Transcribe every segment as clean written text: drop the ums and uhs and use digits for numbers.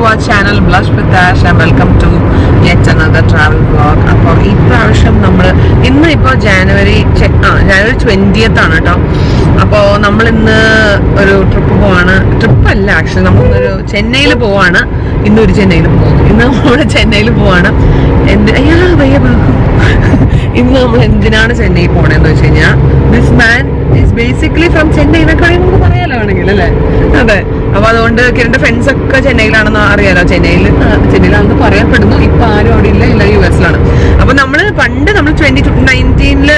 our channel Blush with Ash and welcome to yet another travel vlog. അപ്പോൾ ഈ പ്രാവശ്യം നമ്മൾ ഇന്ന് ഇപ്പോൾ ജനുവരി 20th ആണ് കേട്ടോ. അപ്പോൾ നമ്മൾ ഇന്ന് ഒരു ട്രിപ്പ് പോവാണ്. ട്രിപ്പല്ല, ആക്ച്വലി നമ്മളിന്നൊരു ചെന്നൈയിൽ പോവാണ്. ഇന്നൊരു ചെന്നൈയിൽ പോകുന്നു. ഇന്ന് നമ്മൾ ചെന്നൈയിൽ പോവാണ്. ഇന്ന് നമ്മൾ എന്തിനാണ് ചെന്നൈ പോണേന്ന് വെച്ച് കഴിഞ്ഞാൽ this man is basically from Chennai എന്നൊക്കെ നമുക്ക് പറയാലോ ആണെങ്കിൽ അല്ലേ. അതെ, അപ്പൊ അതുകൊണ്ട് കിരണിന്റെ ഫ്രണ്ട്സ് ഒക്കെ ചെന്നൈയിലാണെന്ന് അറിയാലോ. ചെന്നൈയിലാണെന്ന് പറയപ്പെടുന്നു. ഇപ്പൊ ആരും അവിടെ ഇല്ല, എല്ലാ US-ലാണ്. അപ്പൊ നമ്മള് പണ്ട് നമ്മൾ 2019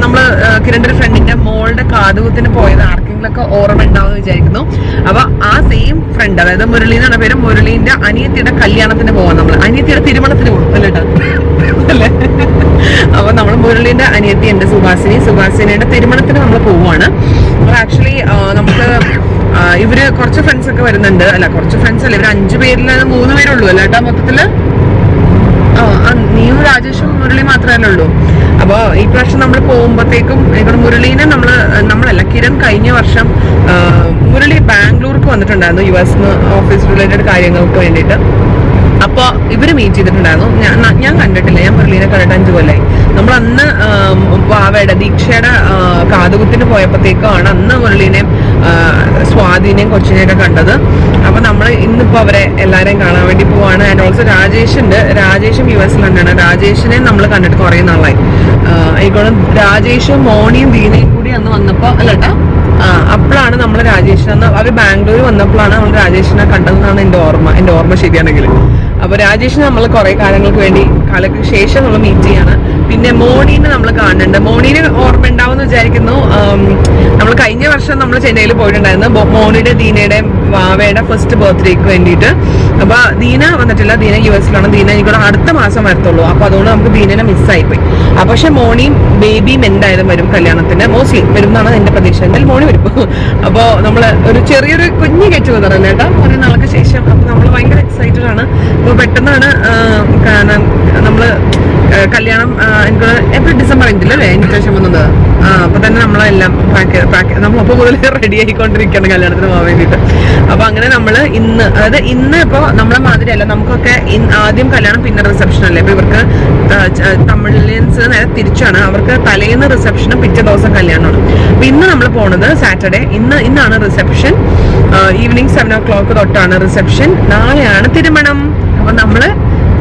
നമ്മള് കിരണിന്റെ ഫ്രണ്ടിന്റെ മോളുടെ കാതുകുത്തിന് പോയത് ആർക്കെങ്കിലൊക്കെ ഓർമ്മ ഉണ്ടാവുമെന്ന് വിചാരിക്കുന്നു. അപ്പൊ ആ സെയിം ഫ്രണ്ട്, അതായത് മുരളി എന്നാണ് പേര്, മുരളീന്റെ അനിയത്തിയുടെ കല്യാണത്തിന് പോവാൻ നമ്മൾ അനിയത്തിയുടെ തിരുമണത്തിന് പോകും അല്ലേ അല്ലേ. അപ്പൊ നമ്മൾ മുരളീന്റെ അനിയത്തി ഉണ്ട് സുഭാസിനിയുടെ തിരുമണത്തിന് നമ്മൾ പോവാണ്. അപ്പൊ ആക്ച്വലി നമുക്ക് ഇവര് കുറച്ച് ഫ്രണ്ട്സ് ഒക്കെ വരുന്നുണ്ട്. അല്ല, കുറച്ച് ഫ്രണ്ട്സ് അല്ല, ഇവര് 5 പേരിൽ 3 പേരുള്ളൂ അല്ലേ കേട്ടോ മൊത്തത്തില്. നീയും രാജേഷും മുരളി മാത്രമല്ലേ ഉള്ളൂ. അപ്പൊ ഈ പ്രാവശ്യം നമ്മൾ പോകുമ്പോഴത്തേക്കും മുരളീനെ നമ്മളല്ല കിരൺ കഴിഞ്ഞ വർഷം മുരളി ബാംഗ്ലൂർക്ക് വന്നിട്ടുണ്ടായിരുന്നു US ഓഫീസ് റിലേറ്റഡ് കാര്യങ്ങൾക്ക് വേണ്ടിയിട്ട്. അപ്പൊ ഇവര് മീറ്റ് ചെയ്തിട്ടുണ്ടായിരുന്നു. ഞാൻ കണ്ടിട്ടില്ല, ഞാൻ മുരളീനെ കണ്ടിട്ട് 5 കൊല്ലായി. നമ്മൾ അന്ന് വാവയുടെ ദീക്ഷയുടെ കാതുകുത്തിന് പോയപ്പോഴത്തേക്കാണ് അന്ന് മുരളീനെയും സ്വാധീനെയും കൊച്ചിനെയൊക്കെ കണ്ടത്. അപ്പൊ നമ്മൾ ഇന്നിപ്പോ അവരെ എല്ലാരെയും കാണാൻ വേണ്ടി പോവാണ്. And also രാജേഷും US-ലാണ്. രാജേഷിനെ നമ്മൾ കണ്ടിട്ട് കുറെ നാളായി. ആയിക്കോളും രാജേഷും മോണിയും ദീനയും കൂടി അന്ന് വന്നപ്പോ അല്ലട്ടാ അപ്പോഴാണ് നമ്മൾ രാജേഷിനെ അവര് ബാംഗ്ലൂർ വന്നപ്പോഴാണ് നമ്മൾ രാജേഷിനെ കണ്ടതെന്നാണ് എന്റെ ഓർമ്മ ശരിയാണെങ്കിൽ. അപ്പൊ രാജേഷിനെ നമ്മൾ കുറെ കാലങ്ങൾക്ക് ശേഷം നമ്മൾ മീറ്റ് ചെയ്യാണ്. പിന്നെ മോണീനെ നമ്മൾ കാണുന്നുണ്ട്. മോണീനെ ഓർമ്മ ഉണ്ടാവുമെന്ന് വിചാരിക്കുന്നു. നമ്മൾ കഴിഞ്ഞ വർഷം നമ്മൾ ചെന്നൈയിൽ പോയിട്ടുണ്ടായിരുന്നു മോണിയുടെ ദീനയുടെ വാവയുടെ ഫസ്റ്റ് ബർത്ത്ഡേക്ക് വേണ്ടിയിട്ട്. അപ്പൊ ദീന വന്നിട്ടില്ല, ദീന US-ലാണ്. ദീന എനിക്കൂടെ അടുത്ത മാസം വരത്തുള്ളൂ. അപ്പൊ അതുകൊണ്ട് നമുക്ക് ദീനനെ മിസ്സായിപ്പോയി. പക്ഷെ മോണിയും ബേബിയും എന്തായാലും വരും കല്യാണത്തിന്, മോസ്റ്റ്ലി വരും എന്നാണ് എന്റെ പ്രതീക്ഷ. എന്തായാലും മോണി വരും. അപ്പൊ നമ്മള് ഒരു ചെറിയൊരു കുഞ്ഞു കെറ്റ് വന്നറല്ലേ കേട്ടോ കുറെ നാൾക്ക് ശേഷം. അപ്പൊ നമ്മൾ ഭയങ്കര എക്സൈറ്റഡ് ആണ്. അപ്പൊ പെട്ടെന്നാണ് നമ്മള് കല്യാണം എനിക്ക് എപ്പോഴും December 5 അല്ലേ ഇൻവിറ്റേഷൻ വന്നത്. അപ്പൊ തന്നെ നമ്മളെല്ലാം നമ്മളപ്പോ മുതൽ റെഡി ആയിക്കൊണ്ടിരിക്കുകയാണ് കല്യാണത്തിന് പോകാൻ വേണ്ടിയിട്ട്. അപ്പൊ അങ്ങനെ നമ്മള് ഇന്ന് ഇപ്പൊ നമ്മളെ മാതിരിയല്ല, നമുക്കൊക്കെ ആദ്യം കല്യാണം പിന്നെ റിസപ്ഷൻ അല്ലേ. ഇപ്പൊ ഇവർക്ക് തമിഴിയൻസ് നേരെ തിരിച്ചാണ്. അവർക്ക് തലേന്ന് റിസപ്ഷനും പിറ്റേ ദിവസം കല്യാണമാണ്. അപ്പൊ ഇന്ന് നമ്മൾ പോണത് സാറ്റർഡേ. ഇന്നാണ് റിസപ്ഷൻ. ഈവനിങ് 7 o'clock തൊട്ടാണ് റിസപ്ഷൻ. നാളെയാണ് തിരുമണം. അപ്പൊ നമ്മള്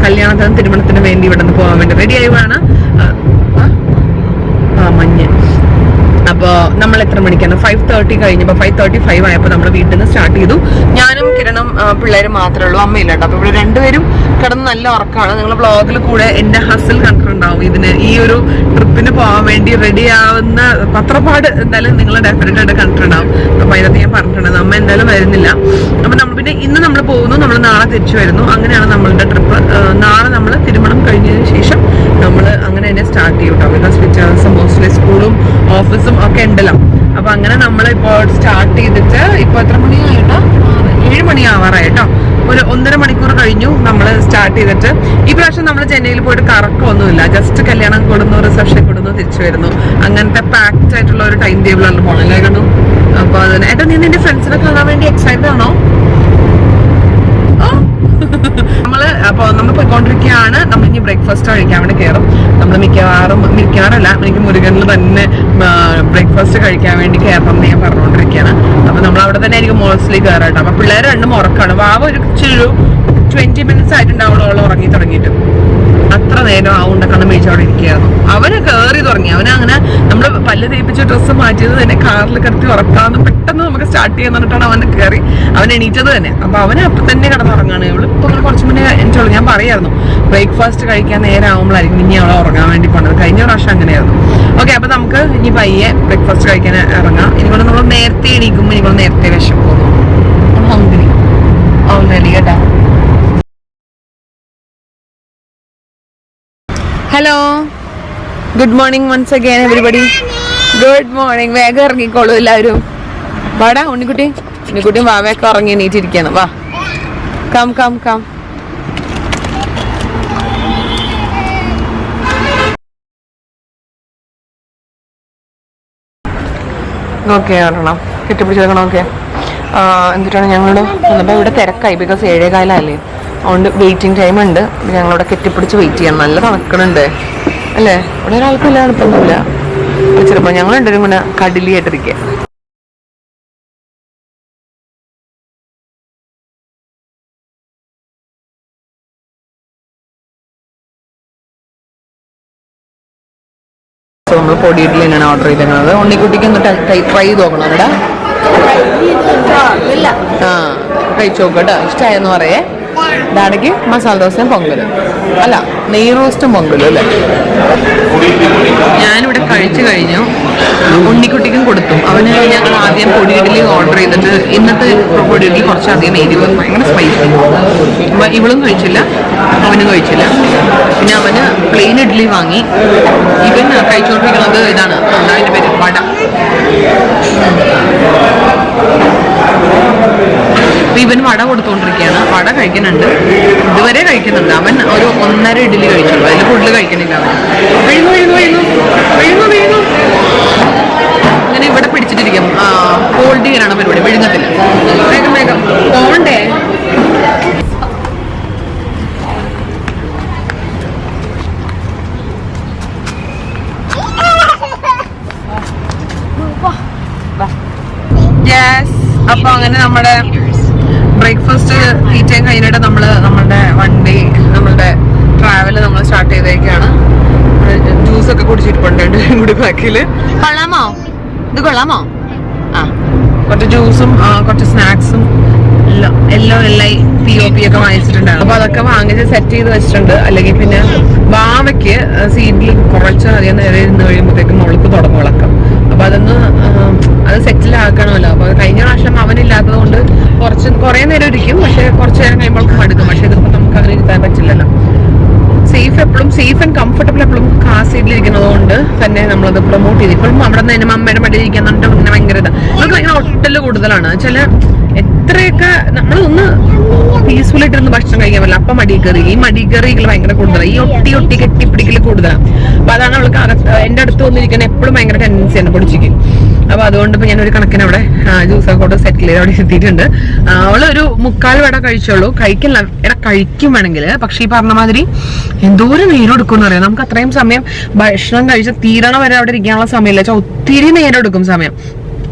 കല്യാണത്തിനും തിരുമണത്തിനും വേണ്ടി ഇവിടെ നിന്ന് പോകാൻ വേണ്ടി റെഡി ആയുവാണ്. മഞ്ഞ്. അപ്പൊ നമ്മൾ എത്ര മണിക്കാണ് 5:30 കഴിഞ്ഞപ്പോ 5:35 ആയപ്പോ നമ്മൾ വീട്ടിൽ നിന്ന് സ്റ്റാർട്ട് ചെയ്തു. ഞാനും കിരണും പിള്ളേരും മാത്രമേ ഉള്ളൂ, അമ്മയില്ല കേട്ടോ. അപ്പൊ ഇവിടെ രണ്ടുപേരും കിടന്ന് നല്ല ഉറക്കമാണ്. നിങ്ങൾ വ്ളോഗിൽ കൂടെ എന്റെ ഹസിൽ കണ്ടിട്ടുണ്ടാവും. ഈ ഒരു ട്രിപ്പിന് പോകാൻ വേണ്ടി റെഡി ആവുന്ന പത്രപ്പാട് എന്തായാലും നിങ്ങൾ ഡെഫിനറ്റ് ആയിട്ട് കണ്ടിട്ടുണ്ടാവും. അപ്പൊ അതിനകത്ത് ഞാൻ പറഞ്ഞിട്ടുണ്ടായിരുന്നു അമ്മ എന്തായാലും വരുന്നില്ല. അപ്പൊ നമ്മൾ പിന്നെ ഇന്ന് നമ്മൾ പോകുന്നു, നമ്മൾ നാളെ തിരിച്ചു വരുന്നു. അങ്ങനെയാണ് നമ്മളുടെ ട്രിപ്പ്. നാളെ നമ്മൾ തിരുമണം കഴിഞ്ഞതിന് ശേഷം നമ്മൾ അങ്ങനെ തന്നെ സ്റ്റാർട്ട് ചെയ്യും കേട്ടോ. ബിക്കോസ് പിറ്റേഴ്സ് മോസ്റ്റ്ലി സ്കൂളും ഓഫീസും ഒക്കെ ഉണ്ടല്ലോ. അപ്പൊ അങ്ങനെ നമ്മൾ ഇപ്പോൾ സ്റ്റാർട്ട് ചെയ്തിട്ട് ഇപ്പൊ എത്ര മണിയായിട്ടോ 7 മണിയാവാറായിട്ടോ. ഒരു 1.5 മണിക്കൂർ കഴിഞ്ഞു നമ്മൾ സ്റ്റാർട്ട് ചെയ്തിട്ട്. ഈ പ്രാവശ്യം നമ്മൾ ചെന്നൈയിൽ പോയിട്ട് കറക്കമൊന്നുമില്ല, ജസ്റ്റ് കല്യാണം കൊടുന്നു, റിസപ്ഷൻ കൊടുന്നു, തിരിച്ചു വരുന്നു. അങ്ങനത്തെ പാക്ഡ് ആയിട്ടുള്ള ഒരു ടൈം ടേബിളാണ് പോണല്ലേ കണ്ടു. അപ്പൊ അതിന് ഏട്ടാ നീ നിന്റെ ഫ്രണ്ട്സിനെ കാണാൻ വേണ്ടി എക്സൈറ്റഡ് ആണോ? നമ്മൾ പോയിക്കൊണ്ടിരിക്കുകയാണ്. നമ്മൾ ഇനി ബ്രേക്ക്ഫാസ്റ്റ് കഴിക്കാൻ വേണ്ടി കയറും. നമ്മൾ മിക്കവാറല്ല എനിക്ക് മുരുകനിൽ തന്നെ ബ്രേക്ക്ഫാസ്റ്റ് കഴിക്കാൻ വേണ്ടി കയറണം എന്ന് ഞാൻ പറഞ്ഞുകൊണ്ടിരിക്കുകയാണ്. അപ്പൊ നമ്മൾ അവിടെ തന്നെ ആയിരിക്കും മോസ്റ്റ്ലി കയറാട്ടോ. അപ്പൊ പിള്ളേർ രണ്ടും ഉറക്കാണ്. വാവ ഒരു 20 minutes ആയിട്ടുണ്ടാവുള്ളൂ അവൾ ഉറങ്ങി തുടങ്ങിയിട്ട്. അത്ര നേരം ആവുണ്ട കണ്ണ് മേടിച്ചവിടെ ഇരിക്കുകയായിരുന്നു. അവന് കയറി തുടങ്ങി. അവനങ്ങനെ നമ്മൾ പല്ല് തേപ്പിച്ച് ഡ്രസ്സ് മാറ്റിയത് തന്നെ കാറിൽ കിടത്തി ഉറക്കാന്ന് പെട്ടെന്ന് നമുക്ക് സ്റ്റാർട്ട് ചെയ്യാന്ന് പറഞ്ഞിട്ടാണ് അവന് കയറി. അവൻ എണീറ്റത് തന്നെ. അപ്പൊ അവന് അപ്പം തന്നെ കിടന്നുറങ്ങാണ്. ഇവളിപ്പോ കുറച്ച് മുന്നേ എനിക്കുള്ളൂ. ഞാൻ പറയായിരുന്നു ബ്രേക്ക്ഫാസ്റ്റ് കഴിക്കാൻ നേരം ആവുമ്പോഴായിരിക്കും ഇനി അവളെ ഉറങ്ങാൻ വേണ്ടി പോണത്. കഴിഞ്ഞ പ്രാവശ്യം അങ്ങനെയായിരുന്നു. ഓക്കെ, അപ്പൊ നമുക്ക് ഇനി പയ്യെ ബ്രേക്ക്ഫാസ്റ്റ് കഴിക്കാൻ ഇറങ്ങാം. ഇനിക്കൊണ്ട് നമ്മൾ നേരത്തെ എണീക്കുമ്പോൾ ഇനിക്കൊണ്ട് നേരത്തെ വിശക്കുന്നു. ഹംഗ്രി ഓൾറെഡി കേട്ടോ. Hello, good morning once again everybody. Good morning. വേഗം ഇറങ്ങിക്കോളൂ എല്ലാവരും. വാടാ ഉണ്ണിക്കുട്ടിയും വാവയൊക്കെ ഉറങ്ങി എണീറ്റിരിക്കുകയാണ്. വാ, കം കം കം. ഓക്കെ, ഒരെണ്ണം കെട്ടിപ്പിടിച്ചെടുക്കണം. ഓക്കെ, എന്നിട്ടാണ് ഞങ്ങളോട് വന്നപ്പോൾ ഇവിടെ തിരക്കായി, ബിക്കോസ് 7:15 അതുകൊണ്ട് വെയിറ്റിംഗ് ടൈം ഉണ്ട്. ഞങ്ങളിവിടെ കെട്ടിപ്പിടിച്ച് വെയിറ്റ് ചെയ്യണം. നല്ല തണുക്കണുണ്ട് അല്ലേ? ഇവിടെ ഒരാൾക്കും ഇല്ല, തണുപ്പൊന്നുമില്ല. ചിലപ്പോൾ ഞങ്ങൾ രണ്ടുപേരും കൂടെ കടലിയായിട്ടിരിക്കുക. നമ്മൾ പൊടി ഇഡ്ഡലി തന്നെയാണ് ഓർഡർ ചെയ്തേക്കുന്നത്. ഉണ്ണിക്കുട്ടിക്ക് ഒന്ന് ട്രൈ ചെയ്ത് നോക്കണം അവിടെ. കഴിച്ചു നോക്കുക കേട്ടോ, ഇഷ്ടമായെന്ന് പറയേ. ഡാഡയ്ക്ക് മസാല ദോശയും പൊങ്കലും, അല്ല നെയ് റോസ്റ്റും പൊങ്കലും അല്ലേ. ഞാനിവിടെ കഴിച്ചു കഴിഞ്ഞു. ഉണ്ണിക്കുട്ടിക്കും കൊടുത്തു. അവന് ഞങ്ങൾ ആദ്യം പൊടി ഇഡ്ഡലി ഓർഡർ ചെയ്തിട്ട് ഇന്നത്തെ പൊടി ഇഡ്ഡലി കുറച്ചധികം എരിവ്, ഭയങ്കര സ്പൈസി. ഇവളും കഴിച്ചില്ല, അവനും കഴിച്ചില്ല. പിന്നെ അവന് പ്ലെയിൻ ഇഡ്ഡലി വാങ്ങി. ഇവൻ കഴിച്ചുകൊണ്ടിരിക്കുന്നത് ഇതാണ്, എന്താ അതിൻ്റെ പേര്, വട. ഇവൻ വട കൊടുത്തുകൊണ്ടിരിക്കുകയാണ്. വട കഴിക്കുന്നുണ്ട്, ഇതുവരെ കഴിക്കുന്നുണ്ട്. അവൻ ഒരു 1.5 ഇഡ്ഡലി കഴിച്ചുള്ളൂ, അതിൽ കൂടുതൽ കഴിക്കണില്ല അവൻ. ഇങ്ങനെ ഇവിടെ പിടിച്ചിട്ടിരിക്കും. ഹോൾഡ് ചെയ്യാനാണ് പരിപാടി, വിഴുങ്ങത്തില്ല. വേഗം വേഗം പോണ്ടേ. അപ്പൊ അങ്ങനെ നമ്മുടെ ബ്രേക്ക്ഫാസ്റ്റ് ഈറ്റയും കഴിഞ്ഞിട്ട് നമ്മളുടെ വണ്ടി, നമ്മളുടെ ട്രാവല് നമ്മൾ സ്റ്റാർട്ട് ചെയ്തേക്കാണ്. ജ്യൂസൊക്കെ കുടിച്ചിട്ടുണ്ട് കൂടി ബാക്കില്. കൊള്ളാമോ? ഇത് കൊള്ളാമോ? ആ, കുറച്ച് ജ്യൂസും കുറച്ച് സ്നാക്സും എല്ലാം POP ഒക്കെ വാങ്ങിച്ചിട്ടുണ്ടായിരുന്നു. അപ്പൊ അതൊക്കെ വാങ്ങിച്ച് സെറ്റ് ചെയ്ത് വെച്ചിട്ടുണ്ട്. അല്ലെങ്കിൽ പിന്നെ വാവയ്ക്ക് സീറ്റിൽ കുറച്ച് അധികം നേരം ഇരുന്ന് കഴിയുമ്പോഴത്തേക്കും അവൾക്ക് തുടങ്ങും ഇളക്കം. അപ്പൊ അത് സെറ്റിൽ ആക്കണമല്ലോ. അപ്പൊ കഴിഞ്ഞ പ്രാവശ്യം അവനില്ലാത്തത് കൊണ്ട് കുറേ നേരം ഇരിക്കും, പക്ഷെ കുറച്ചു നേരം കഴിയുമ്പോൾ മടുക്കും. പക്ഷെ ഇതിപ്പോ നമുക്ക് അങ്ങനെ ഇരുത്താൻ പറ്റില്ലല്ലോ. സേഫ് ആൻഡ് കംഫർട്ടബിൾ എപ്പോഴും കാർ സീറ്റിൽ ഇരിക്കുന്നത് കൊണ്ട് തന്നെ നമ്മളത് പ്രൊമോട്ട് ചെയ്ത് ഇപ്പോഴും അവിടെ നിന്ന് തന്നെ അമ്മയുടെ മടിയിൽ ഇരിക്കുന്നുണ്ട്. പിന്നെ ഭയങ്കര നമുക്ക് ഭയങ്കര ഒട്ടല് കൂടുതലാണ്. എത്രയൊക്കെ നമ്മളൊന്ന് പീസ്ഫുൾ ആയിട്ടിരുന്ന് ഭക്ഷണം കഴിക്കാൻ പറ്റില്ല. അപ്പം മടിക്കറി, ഈ മടിക്കറികൾ ഭയങ്കര കൂടുതലാണ്. ഈ ഒട്ടി കെട്ടിപ്പിടിക്കൽ കൂടുതലാണ്. അപ്പൊ അതാണ് അവൾക്ക് എന്റെ അടുത്ത് വന്നിരിക്കാൻ എപ്പോഴും ഭയങ്കര ടെൻഡൻസിയാണ് പൊടിച്ചിക്ക്. അപ്പൊ അതുകൊണ്ട് ഇപ്പൊ ഞാനൊരു കണക്കിന് അവിടെ ജ്യൂസൊക്കെ കൊണ്ട് സെറ്റിൽ ചെയ്ത് അവിടെ എത്തിയിട്ടുണ്ട്. അവളൊരു 3/4 വട കഴിച്ചോളൂ. കഴിക്കും വേണമെങ്കിൽ. പക്ഷെ ഈ പറഞ്ഞ മാതിരി എന്തോരം നേരം എടുക്കും അറിയാം. നമുക്ക് അത്രയും സമയം ഭക്ഷണം കഴിച്ച് തീരണ വരെ അവിടെ ഇരിക്കാനുള്ള സമയമില്ല. ഒത്തിരി നേരം എടുക്കും സമയം.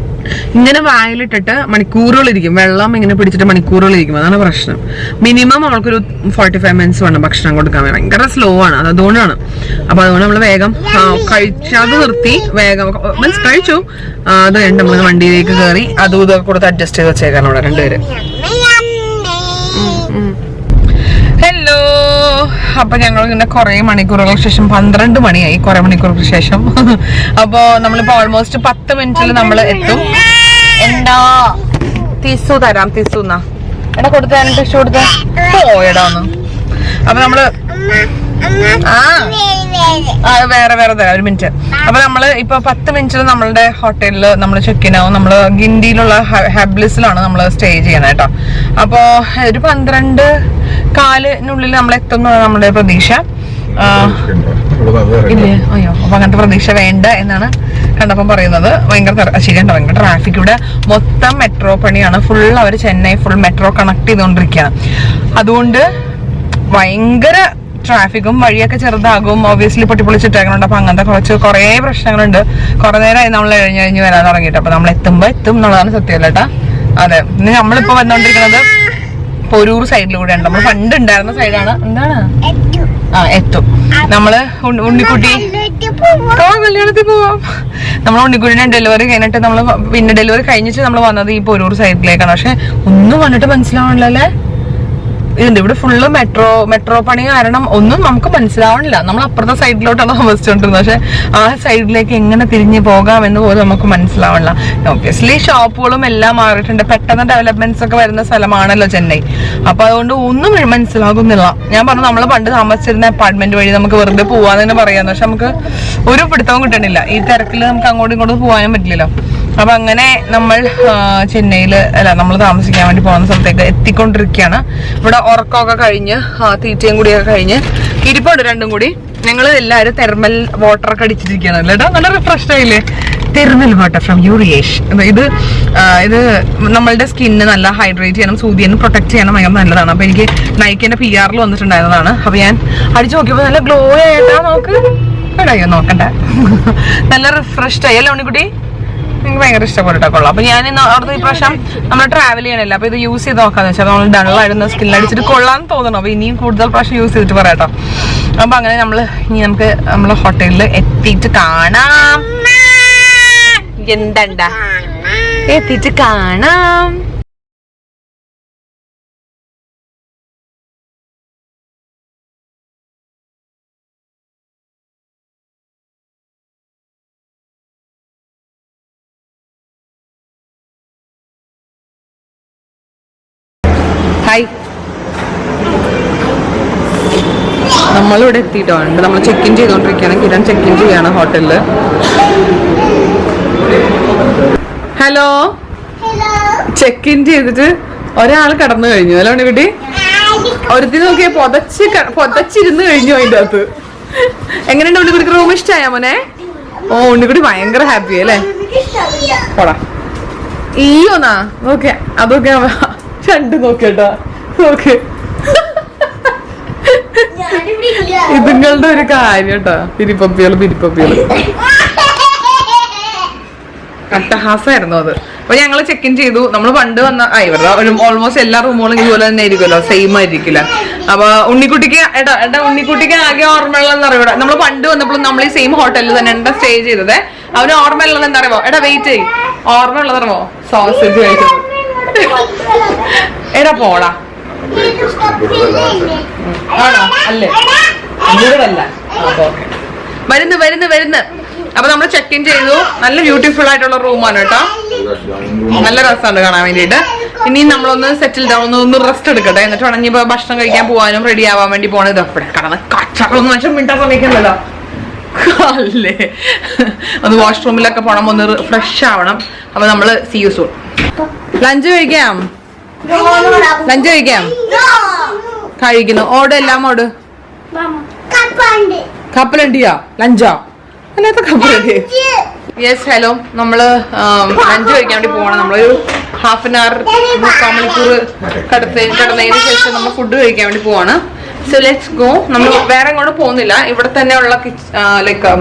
ഇങ്ങനെ വായിലിട്ടിട്ട് മണിക്കൂറുകൾ ഇരിക്കും. വെള്ളം ഇങ്ങനെ പിടിച്ചിട്ട് മണിക്കൂറുകൾ ഇരിക്കും. അതാണ് പ്രശ്നം. മിനിമം അവൾക്കൊരു 45 മിനിറ്റ്സ് വേണം ഭക്ഷണം കൊടുക്കാൻ. ഭയങ്കര സ്ലോ ആണ്, അതുകൊണ്ടാണ്. അപ്പൊ അതുകൊണ്ട് നമ്മള് വേഗം കഴിച്ചത് നിർത്തി വേഗം മീൻസ് കഴിച്ചു. അത് കഴിഞ്ഞ് നമ്മള് വണ്ടിയിലേക്ക് കയറി അതും ഇതൊക്കെ കൊടുത്ത് അഡ്ജസ്റ്റ് ചെയ്ത് വെച്ചേക്കാണ് അവിടെ രണ്ടുപേര്. ഹലോ. അപ്പൊ ഞങ്ങൾ ഇങ്ങനെ കുറെ മണിക്കൂറുകൾക്ക് ശേഷം 12 മണിയായി, കുറെ മണിക്കൂറുകൾക്ക് ശേഷം. അപ്പൊ നമ്മളിപ്പോ ഓൾമോസ്റ്റ് 10 മിനിറ്റിൽ നമ്മൾ എത്തും. എന്താ തിസു തരാം, തിസുന്നാ എടാ കൊടുത്ത ടിഷ്യൂ കൊടുത്ത പോയടാ ഒന്ന്. അപ്പൊ നമ്മള് വേറെ തരാം, ഒരു മിനിറ്റ്. അപ്പൊ നമ്മള് ഇപ്പൊ 10 മിനിറ്റിൽ നമ്മളുടെ ഹോട്ടലില് നമ്മള് ചെക്ക് ഇൻ ആവും. നമ്മള് ഗിൻഡിയിലുള്ള ഹെബ്ലിസിലാണ് നമ്മള് സ്റ്റേ ചെയ്യണേ കേട്ടോ. അപ്പൊ ഒരു 12:15 നമ്മൾ എത്തുന്ന നമ്മുടെ പ്രതീക്ഷ. ഇല്ലേ? അയ്യോ, അപ്പൊ അങ്ങനത്തെ പ്രതീക്ഷ വേണ്ട എന്നാണ് കണ്ടപ്പം പറയുന്നത്. ശരിയുണ്ടോ, ഭയങ്കര ട്രാഫിക്. ഇവിടെ മൊത്തം മെട്രോ പണിയാണ്. ഫുൾ അവർ ചെന്നൈ ഫുൾ മെട്രോ കണക്ട് ചെയ്തുകൊണ്ടിരിക്കുകയാണ്. അതുകൊണ്ട് ഭയങ്കര ട്രാഫിക്കും വഴിയൊക്കെ ചെറുതാകും. ഒബ്വിയസ്ലി പൊട്ടിപ്പൊളിച്ചിട്ടേക്കുന്നുണ്ട്. അപ്പൊ അങ്ങനത്തെ കുറെ പ്രശ്നങ്ങളുണ്ട്. കുറെ നേരമായി നമ്മൾ കഴിഞ്ഞ് വരാൻ തുടങ്ങിയിട്ട്. അപ്പൊ നമ്മൾ എത്തും എന്നുള്ളതാണ് സത്യമല്ല കേട്ടാ. അതെ, ഇനി നമ്മളിപ്പോ വന്നോണ്ടിരിക്കുന്നത് പൊരൂർ സൈഡിലൂടെ ഉണ്ട്. നമ്മൾ പണ്ട് ഉണ്ടായിരുന്ന സൈഡാണ്. എന്താണ് എത്തും. നമ്മള് ഉണ്ണിക്കുട്ടി കല്യാണത്തിൽ പോവാം. നമ്മൾ ഉണ്ണിക്കുട്ടിനെ ഡെലിവറി കഴിഞ്ഞിട്ട് പിന്നെ ഡെലിവറി കഴിഞ്ഞിട്ട് നമ്മൾ വന്നത് ഈ പൊരൂർ സൈഡിലേക്കാണ്. പക്ഷെ ഒന്നും കണ്ടിട്ട് മനസ്സിലാവണില്ലല്ലേ. ഇതുണ്ട് ഇവിടെ ഫുള്ള് മെട്രോ പണി കാരണം ഒന്നും നമുക്ക് മനസ്സിലാവണില്ല. നമ്മൾ അപ്പുറത്തെ സൈഡിലോട്ടാണ് താമസിച്ചുകൊണ്ടിരുന്നത്. പക്ഷെ ആ സൈഡിലേക്ക് എങ്ങനെ തിരിഞ്ഞു പോകാം എന്ന് പോലും നമുക്ക് മനസ്സിലാവണില്ല. ഒബ്വിയസ്ലി ഷോപ്പുകളും എല്ലാം മാറിയിട്ടുണ്ട്. പെട്ടെന്ന് ഡെവലപ്മെന്റ്സ് ഒക്കെ വരുന്ന സ്ഥലമാണല്ലോ ചെന്നൈ. അപ്പൊ അതുകൊണ്ട് ഒന്നും മനസ്സിലാകുന്നില്ല. ഞാൻ പറഞ്ഞു നമ്മൾ പണ്ട് താമസിച്ചിരുന്ന അപ്പാർട്ട്മെന്റ് വഴി നമുക്ക് വെറുതെ പോവാന്ന് തന്നെ പറയാന്ന്. പക്ഷെ നമുക്ക് ഒരു പിടുത്തവും കിട്ടണില്ല. ഈ തിരക്കിൽ നമുക്ക് അങ്ങോട്ടും ഇങ്ങോട്ടും പോകാനും പറ്റില്ലല്ലോ. അപ്പൊ അങ്ങനെ നമ്മൾ നമ്മൾ താമസിക്കാൻ വേണ്ടി പോകുന്ന സ്ഥലത്തേക്ക് എത്തിക്കൊണ്ടിരിക്കുകയാണ്. ഇവിടെ ഉറക്കമൊക്കെ കഴിഞ്ഞ് തീറ്റയും കൂടിയൊക്കെ കഴിഞ്ഞ് ഇരിപ്പുണ്ട് രണ്ടും കൂടി. ഞങ്ങൾ എല്ലാവരും തെർമൽ വാട്ടർ ഒക്കെ അടിച്ചിരിക്കുകയാണ്. കേട്ടോ, നല്ല റിഫ്രഷ് ആയില്ലേ? തിരുനെൽ വാട്ടർ ഫ്രം യൂറിയേഷ്. ഇത് നമ്മളുടെ സ്കിന്നിന് നല്ല ഹൈഡ്രേറ്റ് ചെയ്യണം, സൂര്യനെ പ്രൊട്ടക്ട് ചെയ്യണം, ഭയങ്കര നല്ലതാണ്. അപ്പൊ എനിക്ക് നൈക്കിന്റെ PR വന്നിട്ടുണ്ടായിരുന്നതാണ്. അപ്പൊ ഞാൻ അടിച്ചു നോക്കിയപ്പോ നല്ല ഗ്ലോ ആയിട്ടാ. നോക്ക് എടായോ, നോക്കണ്ട. നല്ല റിഫ്രഷ്ഡ് ആയി അല്ലേ ഉണ്ണിക്കുട്ടി? എനിക്ക് ഭയങ്കര ഇഷ്ടപ്പെട്ടിട്ടാ, കൊള്ളാം. അപ്പൊ ഞാൻ അവിടുത്തെ ഈ പ്രാവശ്യം നമ്മൾ ട്രാവൽ ചെയ്യണില്ല, അപ്പൊ ഇത് യൂസ് ചെയ്ത് നോക്കാന്ന് വെച്ചാൽ നമ്മൾ ഡള്ളായിരുന്നു സ്കിന്നിലടിച്ചിട്ട് കൊള്ളാന്ന് തോന്നണം. അപ്പൊ ഇനിയും കൂടുതൽ പ്രാവശ്യം യൂസ് ചെയ്തിട്ട് പറയാട്ടോ. അപ്പൊ അങ്ങനെ ഇനി നമുക്ക് നമ്മളെ ഹോട്ടലിൽ എത്തിയിട്ട് കാണാം. എന്താ എത്തിയിട്ട് കാണാം. ഹായ്, നമ്മളിവിടെ എത്തിയിട്ടുണ്ട്. നമ്മൾ ചെക്ക് ഇൻ ചെയ്തോണ്ടിരിക്കുകയാണ്. കിരൺ ചെക്ക് ഇൻ ചെയ്യാണ് ഹോട്ടലില്. ഹലോ, ചെക്ക് ഇൻ ചെയ്തിട്ട് ഒരാൾ കടന്നു കഴിഞ്ഞു അല്ലോ ഉണ്ണിക്കുട്ടി? ഒരുത്തി നോക്കിയാ പൊതച്ചിരുന്ന് കഴിഞ്ഞു അതിൻ്റെ അകത്ത്. എങ്ങനെയുണ്ട് ഉണ്ണിക്കുട്ടിക്ക് റൂം ഇഷ്ടമായ മോനെ? ഓ, ഉണ്ണിക്കുട്ടി ഭയങ്കര ഹാപ്പി അല്ലേ? പോടാ ഈയോന്നാ നോക്കിയ അതൊക്കെ രണ്ട് നോക്കിയട്ടാ. നോക്ക്, ഇതുങ്ങളുടെ ഒരു കാര്യം കേട്ടോ. പിരിപ്പപ്പികള് അട്ടഹാസമായിരുന്നു അത്. അപ്പൊ ഞങ്ങള് ചെക്ക് ഇൻ ചെയ്തു. നമ്മൾ പണ്ട് വന്ന ഇവരുടെ ഓൾമോസ്റ്റ് എല്ലാ റൂമുകളും ഇതുപോലെ തന്നെ ആയിരിക്കുമല്ലോ, സെയിം ആയിരിക്കില്ല. അപ്പൊ ഉണ്ണിക്കുട്ടിക്ക് ഉണ്ണിക്കുട്ടിക്ക് ആകെ ഓർമ്മയുള്ളതെന്ന് അറിയൂടാ. നമ്മൾ പണ്ട് വന്നപ്പോഴും നമ്മൾ ഈ സെയിം ഹോട്ടലിൽ തന്നെ സ്റ്റേ ചെയ്തത്. അവന് ഓർമ്മയുള്ളത് എന്താ അറിയോ? വെയിറ്റ് ചെയ്യും, ഓർമ്മയുള്ളത് അറിയോ? സോസേജ് കഴിച്ചത്. പോടാ, ആണോ? അല്ലേ, അല്ല. വരുന്നു. അപ്പൊ നമ്മൾ ചെക്ക് ഇൻ ചെയ്തു. നല്ല ബ്യൂട്ടിഫുൾ ആയിട്ടുള്ള റൂമാണ് കേട്ടോ. നല്ല രസമുണ്ട് കാണാൻ വേണ്ടിയിട്ട്. ഇനി നമ്മളൊന്ന് സെറ്റിൽ ഡൗൺ, ഒന്ന് റെസ്റ്റ് എടുക്കട്ടെ. എന്നിട്ട് വേണം ഇപ്പൊ ഭക്ഷണം കഴിക്കാൻ പോകാനും റെഡി ആവാൻ വേണ്ടി പോണത്. അപ്പഴേ കടന്ന് കച്ചറൊന്നും വെച്ചാൽ മിണ്ടാൻ സമയക്കുന്നല്ലോ അല്ലേ. ഒന്ന് വാഷ്റൂമിലൊക്കെ പോണം, ഒന്ന് ഫ്രഷ് ആവണം. അപ്പൊ നമ്മള് സീ യു സൂൺ. ലഞ്ച് കഴിക്കാം. കഴിക്കുന്നു. എല്ലാം ഓട്. കപ്പലണ്ടിയാ ലഞ്ചാ അല്ലാത്ത കപ്പലണ്ടി? Yes, hello. നമ്മള് ലഞ്ച് കഴിക്കാൻ വേണ്ടി പോകണം. നമ്മളൊരു 1/2 hour 3/4 മണിക്കൂർ കിടന്നതിന് ശേഷം നമ്മൾ ഫുഡ് കഴിക്കാൻ വേണ്ടി പോവാണ്. So let's go. നമ്മൾ വേറെ എങ്ങോട്ട് പോകുന്നില്ല. ഇവിടെ തന്നെ ഉള്ള ലൈക്ക്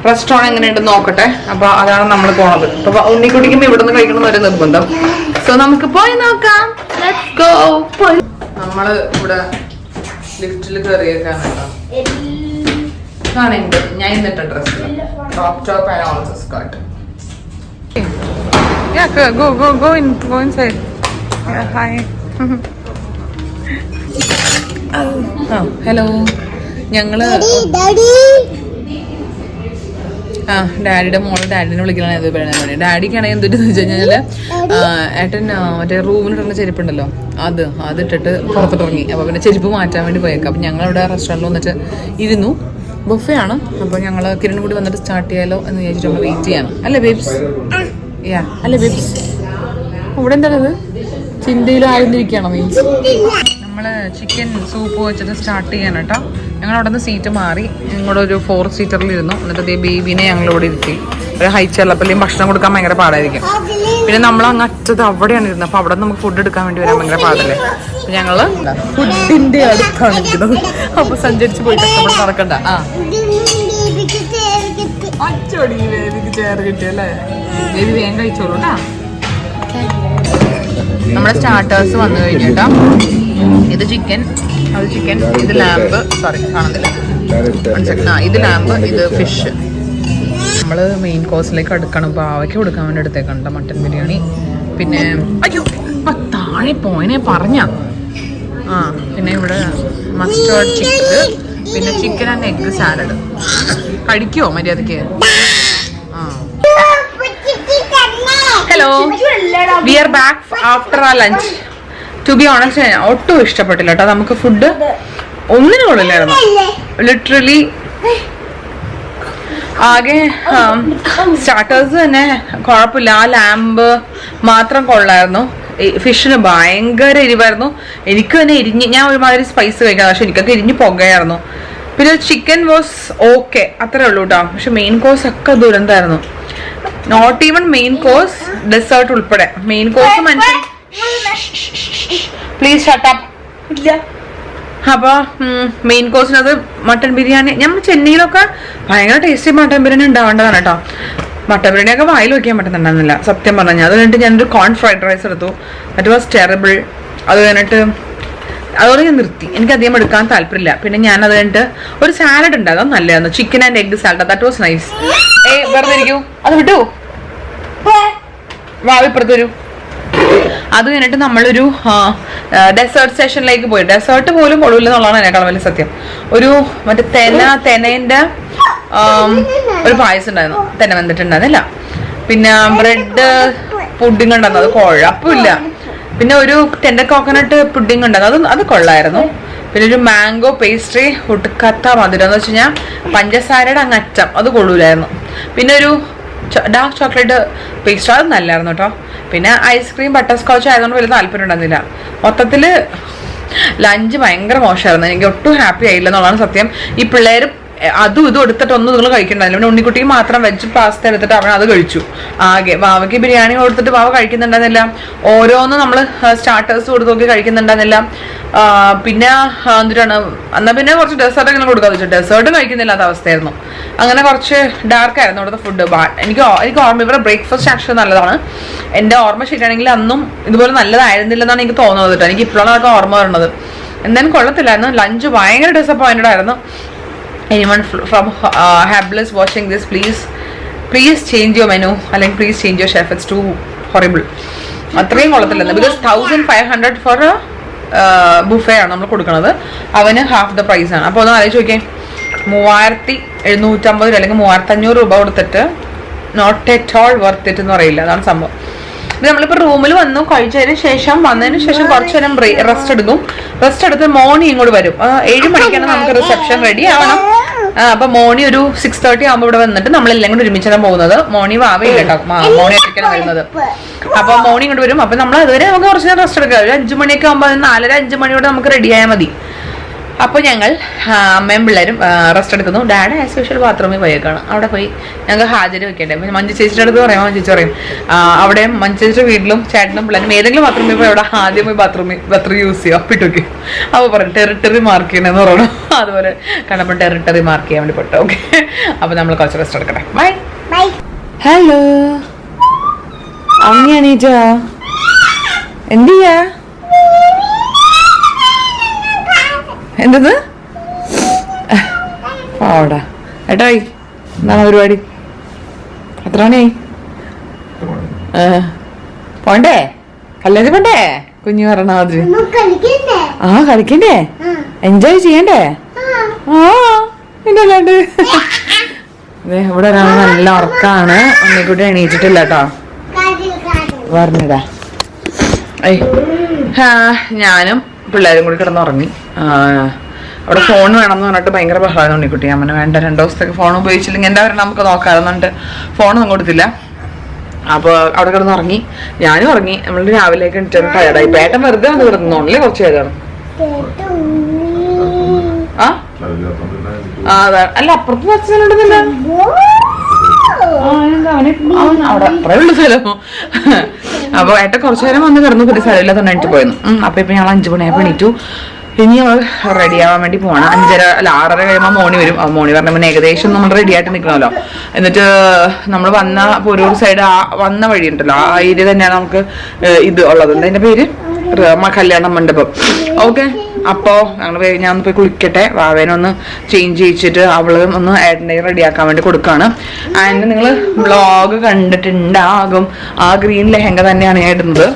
റെസ്റ്റോറൻറ്റ് എങ്ങനെയുണ്ട് നോക്കട്ടെ. അപ്പൊ അതാണ് നമ്മൾ പോണത്. അപ്പൊ ഉണ്ണിക്കുട്ടിക്കും ഇവിടെ നിന്ന് കഴിക്കണം എന്നൊരു നിർബന്ധം. സോ നമുക്ക് പോയി നോക്കാം. Let's go. നമ്മള് ഇവിടെ ലിഫ്റ്റിൽ കയറിയേക്കാണ് കേട്ടോ. ഞാൻ ഇന്നിട്ട dress top and also skirt. Go inside. Hi. Hello, ഞങ്ങള് ഡാഡിയുടെ മോള് ഡാഡിനെ വിളിക്കലാണ് ഇത് പറയുന്നത്. ഡാഡിക്കാണെങ്കിൽ എന്തിട്ടെന്ന് വെച്ച് കഴിഞ്ഞാല് ഏട്ടൻ മറ്റേ റൂമിലിടുന്ന ചെരുപ്പുണ്ടല്ലോ, അതിട്ടിട്ട് പുറത്തോട്ടിറങ്ങി. അപ്പൊ പിന്നെ ചെരുപ്പ് മാറ്റാൻ വേണ്ടി പോയേക്കാം. അപ്പൊ ഞങ്ങളിവിടെ റെസ്റ്റോറൻറ്റിൽ വന്നിട്ട് ഇരുന്നു. ബുഫേ ആണ്. അപ്പൊ ഞങ്ങള് കിരൺ കൂടി വന്നിട്ട് സ്റ്റാർട്ട് ചെയ്യാലോ എന്ന് വിചാരിച്ചിട്ട് നമ്മൾ വെയിറ്റ് ചെയ്യണം. അല്ലേ ബേബ്സ്? അല്ലേ ബേബ്സ്? ഇവിടെ എന്താണത്? ചിന്തയിൽ ആയിരുന്നിരിക്കുകയാണോ നീ? നമ്മള് ചിക്കൻ സൂപ്പ് വെച്ചിട്ട് സ്റ്റാർട്ട് ചെയ്യാൻ കേട്ടോ. ഞങ്ങൾ അവിടെ നിന്ന് സീറ്റ് മാറി ഇങ്ങോട്ട് ഒരു 4 സീറ്ററിൽ ഇരുന്നു. എന്നിട്ട് ബേബീനെ ഞങ്ങളിവിടെ ഇരുത്തി. ഒരു ഹൈ ചെല്ലപ്പല്ലേ ഭക്ഷണം കൊടുക്കാൻ ഭയങ്കര പാടായിരിക്കും. പിന്നെ നമ്മൾ അങ്ങ് അറ്റത്ത് അവിടെയാണ് ഇരുന്നത്. അപ്പൊ അവിടെ നമുക്ക് ഫുഡ് എടുക്കാൻ വേണ്ടി വരാൻ ഭയങ്കര പാടല്ലേ. ഞങ്ങള് ഫുഡിന്റെ അടുത്താണ് ഇരിക്കുന്നത്. അപ്പൊ സഞ്ചരിച്ച് പോയിട്ട് നമ്മൾ നടക്കണ്ട. അച്ചോടി ബേബിക്ക് ചേർ കിട്ടിയല്ലേ? ബേബി വേഗം കഴിച്ചോളൂ കേട്ടാ. നമ്മുടെ സ്റ്റാർട്ടേഴ്സ് വന്നു കഴിഞ്ഞു കേട്ടോ. ഇത് ചിക്കൻ, അത് ചിക്കൻ, ഇത് ലാമ്പ്, സോറി കാണുന്നില്ല, ഇത് ലാമ്പ്, ഇത് ഫിഷ്. നമ്മള് മെയിൻ കോഴ്സിലേക്ക് അടുക്കണം. പാവയ്ക്ക് കൊടുക്കാൻ വേണ്ടി എടുത്തേക്കണ്ട മട്ടൻ ബിരിയാണി. പിന്നെ അയ്യോ താഴെ പോയനെ പറഞ്ഞ പിന്നെ ഇവിടെ മസ്റ്റേർഡ് ചിക്കൻ, പിന്നെ ചിക്കൻ ആൻഡ് എഗ് സാലഡ്. കഴിക്കുമോ മര്യാദക്ക്? Hello, we are back after ആ ലഞ്ച്. ടു ബി ഓണസ്റ്റ് ഒട്ടും ഇഷ്ടപ്പെട്ടില്ല കേട്ടോ. നമുക്ക് ഫുഡ് ഒന്നിനും കൊള്ളില്ലായിരുന്നു ലിറ്ററലി. ആകെ സ്റ്റാർട്ടേഴ്സ് തന്നെ കുഴപ്പമില്ല. ആ ലാമ്പ് മാത്രം കൊള്ളായിരുന്നു. ഫിഷിന് ഭയങ്കര എരിവായിരുന്നു. എനിക്ക് തന്നെ ഞാൻ ഒരുമാതിരി സ്പൈസ് കഴിക്കാം, പക്ഷെ എനിക്കൊക്കെ എരിഞ്ഞ് പുകയായിരുന്നു. പിന്നെ ചിക്കൻ വാസ് ഓക്കെ, അത്രേ ഉള്ളൂ കേട്ടോ. പക്ഷെ മെയിൻ കോഴ്സ് ഒക്കെ ദുരന്തമായിരുന്നു. Not even main course, dessert ഉൾപ്പെടെ. Main course mention. Please shut up. ഇല്ല. അപ്പൊ മെയിൻ കോഴ്സിനത് മട്ടൻ ബിരിയാണി. നമ്മൾ ചെന്നൈയിലൊക്കെ ഭയങ്കര ടേസ്റ്റി മട്ടൻ ബിരിയാണി ഉണ്ടാവേണ്ടതാണ് കേട്ടോ. മട്ടൻ ബിരിയാണിയൊക്കെ വായിൽ വെക്കാൻ പറ്റുന്നുണ്ടായിരുന്നില്ല സത്യം പറഞ്ഞാൽ. അത് കഴിഞ്ഞിട്ട് ഞാനൊരു കോൺ ഫ്രൈഡ് റൈസ് എടുത്തു. That was terrible. അത് കഴിഞ്ഞിട്ട് അതോടെ ഞാൻ നിർത്തി. എനിക്ക് അധികം എടുക്കാൻ താല്പര്യമില്ല. പിന്നെ ഞാൻ അത് കഴിഞ്ഞിട്ട് ഒരു സാലഡ് ഉണ്ട്, അത് നല്ലതായിരുന്നു. Chicken and egg salad. That was nice. വെറുതെ ഇരിക്കൂ, അത് വിട്ടു. വാവിപ്പുറത്ത് വരൂ. അത് കഴിഞ്ഞിട്ട് നമ്മളൊരു ഡെസേർട്ട് സെഷനിലേക്ക് പോയി. ഡെസേർട്ട് പോലും കൊള്ളൂല്ല എന്നുള്ളതാണ് എന്നെക്കാളും വലിയ സത്യം. ഒരു മറ്റേ തെനേന്റെ ഒരു പായസം ഉണ്ടായിരുന്നു, തെന വെന്തിട്ടുണ്ടായിരുന്നില്ല. പിന്നെ ബ്രെഡ് പുഡിങ് ഉണ്ടായിരുന്നു, അത് കുഴപ്പമില്ല. പിന്നെ ഒരു ടെൻഡർ കോക്കനട്ട് പുഡിങ് ഉണ്ടായിരുന്നു, അത് കൊള്ളായിരുന്നു. പിന്നെ ഒരു മാംഗോ പേസ്ട്രി ഒടുക്കത്ത മധുരം എന്ന് വെച്ച് കഴിഞ്ഞാൽ പഞ്ചസാരയുടെ അങ്ങറ്റം, അത് കൊള്ളൂലായിരുന്നു. പിന്നെ ഒരു ഡാർക്ക് ചോക്ലേറ്റ് പേസ്ട്രി, അത് നല്ലായിരുന്നു കേട്ടോ. പിന്നെ ഐസ്ക്രീം ബട്ടർ സ്കോച്ച് ആയതുകൊണ്ട് വലിയ താല്പര്യം ഉണ്ടായിരുന്നില്ല. മൊത്തത്തിൽ ലഞ്ച് ഭയങ്കര മോശമായിരുന്നു. എനിക്ക് ഒട്ടും ഹാപ്പി ആയില്ല എന്നുള്ളതാണ് സത്യം. ഈ പിള്ളേരും അതും ഇതും എടുത്തിട്ടൊന്നും നിങ്ങൾ കഴിക്കണ്ടായിരുന്നു. പിന്നെ ഉണ്ണിക്കുട്ടിക്ക് മാത്രം വെജ് പാസ്ത എടുത്തിട്ട് അവൻ അത് കഴിച്ചു. ആകെ വാവയ്ക്ക് ബിരിയാണി കൊടുത്തിട്ട് വാവ കഴിക്കുന്നുണ്ടായിരുന്നില്ല. ഓരോന്നും നമ്മൾ സ്റ്റാർട്ടേഴ്സ് കൊടുത്ത് നോക്കി കഴിക്കുന്നുണ്ടായിരുന്നില്ല. പിന്നെ എന്തിനാണ് എന്നാൽ പിന്നെ കുറച്ച് ഡെസേർട്ട് ഇങ്ങനെ കൊടുക്കാന്ന് വെച്ചു. ഡെസേർട്ടും കഴിക്കുന്നില്ലാത്ത അവസ്ഥയായിരുന്നു. അങ്ങനെ കുറച്ച് ഡാർക്കായിരുന്നു അവിടുത്തെ ഫുഡ്. എനിക്ക് ഓർമ്മ, ഇവരുടെ ബ്രേക്ക്ഫാസ്റ്റ് ആക്ച്വലി നല്ലതാണ്. എൻ്റെ ഓർമ്മ ശരിയാണെങ്കിൽ അന്നും ഇതുപോലെ നല്ലതായിരുന്നില്ലെന്നാണ് എനിക്ക് തോന്നുന്നത് കേട്ടോ. എനിക്ക് ഇപ്പോഴാണ് അതൊക്കെ ഓർമ്മ വരുന്നത്. എന്തായാലും കൊള്ളത്തില്ലായിരുന്നു. ലഞ്ച് ഭയങ്കര ഡിസപ്പോയിന്റഡ് ആയിരുന്നു. Anyone from Habless watching this, please change your menu, അല്ലെങ്കിൽ please change your chef. It's too horrible. അത്രയും കൊള്ളത്തില്ലെന്ന്. ബിക്കോസ് 1500 ഫോർ ബുഫേ ആണ് നമ്മൾ കൊടുക്കുന്നത്. അവന് ഹാഫ് ദ പ്രൈസ് ആണ്. അപ്പോൾ ഒന്ന് ആലോചിച്ച് നോക്കിയേ, 3750 അല്ലെങ്കിൽ 3500 രൂപ കൊടുത്തിട്ട് not at all worth it എന്ന് പറയില്ല. അതാണ് സംഭവം. നമ്മളിപ്പോൾ റൂമിൽ വന്നു, കഴിച്ചതിന് ശേഷം കുറച്ചു നേരം റെസ്റ്റ് എടുക്കും. റെസ്റ്റ് എടുത്ത് മോർണിംഗ് ഇങ്ങോട്ട് വരും. 7 മണിക്കാണ് നമുക്ക് റിസപ്ഷൻ റെഡി ആവണം. അപ്പൊ മോർണിംഗ് ഒരു 6:30 ആകുമ്പോൾ ഇവിടെ വന്നിട്ട് നമ്മളെല്ലാം കൂടെ ഒരുമിച്ചാണ് പോകുന്നത്. മോർണിംഗ് വാവയില്ല കേട്ടോ, മോർണിംഗ് ഒറ്റയ്ക്കാണ് വരുന്നത്. അപ്പൊ മോർണിംഗ് ഇങ്ങോട്ട് വരും. അപ്പൊ നമ്മൾ അതുവരെ നമുക്ക് കുറച്ച് നേരം റെസ്റ്റ് എടുക്കാം. ഒരു 5 മണിയൊക്കെ ആകുമ്പോൾ 4:30-5 മണിയോടെ നമുക്ക് റെഡി ആയാൽ മതി. അപ്പൊ ഞങ്ങൾ അമ്മയും പിള്ളേരും റെസ്റ്റ് എടുക്കുന്നു. ഡാഡ് ആസ് യൂഷ്വൽ ബാത്റൂമിൽ പോയേക്കാണ്. അവിടെ പോയി ഞങ്ങൾക്ക് ഹാജര് വെക്കട്ടെ. മഞ്ജു ചേച്ചിയുടെ അടുത്ത് പറയാം, മഞ്ജു ചേച്ചി പറയും അവിടെ മഞ്ജു ചേച്ചിയുടെ വീട്ടിലും ചേട്ടനും പിള്ളേരും ഏതെങ്കിലും ബാത്റൂമിൽ പോയി അവിടെ ആദ്യം പോയി ബാത്റൂം യൂസ് ചെയ്യും. അപ്പിട്ട് വെക്കും. അപ്പോൾ പറയും ടെറിട്ടറി മാർക്ക് ചെയ്യണമെന്ന് പറയണം. അതുപോലെ കണ്ടപ്പോൾ ടെറിട്ടറി മാർക്ക് ചെയ്യാൻ വേണ്ടി പെട്ടോ. ഓക്കെ, അപ്പൊ നമ്മൾ കുറച്ച് റെസ്റ്റ് എടുക്കട്ടെ. ബൈ. ഹലോ അങ്ങനെയാണീറ്റാ എന്ത് ചെയ്യാ? എന്തത് പാവടാ ഏട്ടായി, എന്താണ് പരിപാടി? എത്ര മണിയായി? പോണ്ടേ? കല്യാണത്തിൽ പോണ്ടേ? കുഞ്ഞു പറഞ്ഞ മാതിരി. കളിക്കണ്ടേ? എൻജോയ് ചെയ്യണ്ടേ? പിന്നല്ലാണ്ട്. ഇവിടെ ഒരാൾ നല്ല ഉറക്കാണ്. ഒന്നിക്കൂട്ടി എണീറ്റിട്ടില്ല കേട്ടോ. പറഞ്ഞിടാ. ഞാനും പിള്ളേരും കൂടി കിടന്നുറങ്ങി. അവിടെ ഫോൺ വേണമെന്ന് പറഞ്ഞിട്ട് ഭയങ്കര ബഹളമാണ് ഉണ്ണിക്കുട്ടി. അമ്മനെ വേണ്ട 2 ദിവസത്തേക്ക് ഫോൺ ഉപയോഗിച്ചില്ലെങ്കിൽ എന്താ പറയുക നമുക്ക് നോക്കാമെന്നുണ്ട് ഫോണൊന്നും കൊടുത്തില്ല. അപ്പോൾ അവിടെ കിടന്നുറങ്ങി, ഞാനും ഉറങ്ങി. നമ്മൾ രാവിലേക്ക് എണീറ്റ് ടയർഡായി. പേട്ടൻ വെറുതെ വന്ന് കിടന്നോണല്ലേ കുറച്ച് പേരാണ്. അതെ, അല്ല അപ്പുറത്ത് വെച്ചിട്ടുണ്ടെന്നില്ല. അവിടെ അത്രയുള്ള സ്ഥലം. അപ്പൊ ഏട്ടൻ കുറച്ചു നേരം വന്ന് കിടന്നു, പിന്നെ സ്ഥലമില്ലാത്ത എണീറ്റ് പോയിരുന്നു. അപ്പൊ ഇപ്പൊ ഞങ്ങൾ 5 മണിയായപ്പോൾ എണീറ്റു. ഇനി നമ്മൾ റെഡി ആവാൻ വേണ്ടി പോകണം. 6:30 കഴിയുമ്പോൾ മോണി വരും. മോണി പറഞ്ഞ ഏകദേശം നമ്മൾ റെഡി ആയിട്ട് നിൽക്കണമല്ലോ. എന്നിട്ട് നമ്മൾ വന്ന പൊരൂർ സൈഡ് വന്ന വഴി ഉണ്ടല്ലോ, ആ ഏരിയ തന്നെയാണ് നമുക്ക് ഇത് ഉള്ളത്. എന്താ പേര്? കല്യാണ മണ്ഡപം. ഓക്കെ, അപ്പോ ഞാൻ ഒന്ന് പോയി കുളിക്കട്ടെ. വാവേനൊന്ന് ചേഞ്ച് ചെയ്യിച്ചിട്ട് അവള് ഒന്ന് ഏട്ടൻ്റെ റെഡിയാക്കാൻ വേണ്ടി കൊടുക്കുകയാണ്. ആൻഡ് നിങ്ങൾ വ്ളോഗ് കണ്ടിട്ടുണ്ടാകും. ആ ഗ്രീൻ ലെഹങ്ക തന്നെയാണ് ഞാൻ ഇടുന്നത്.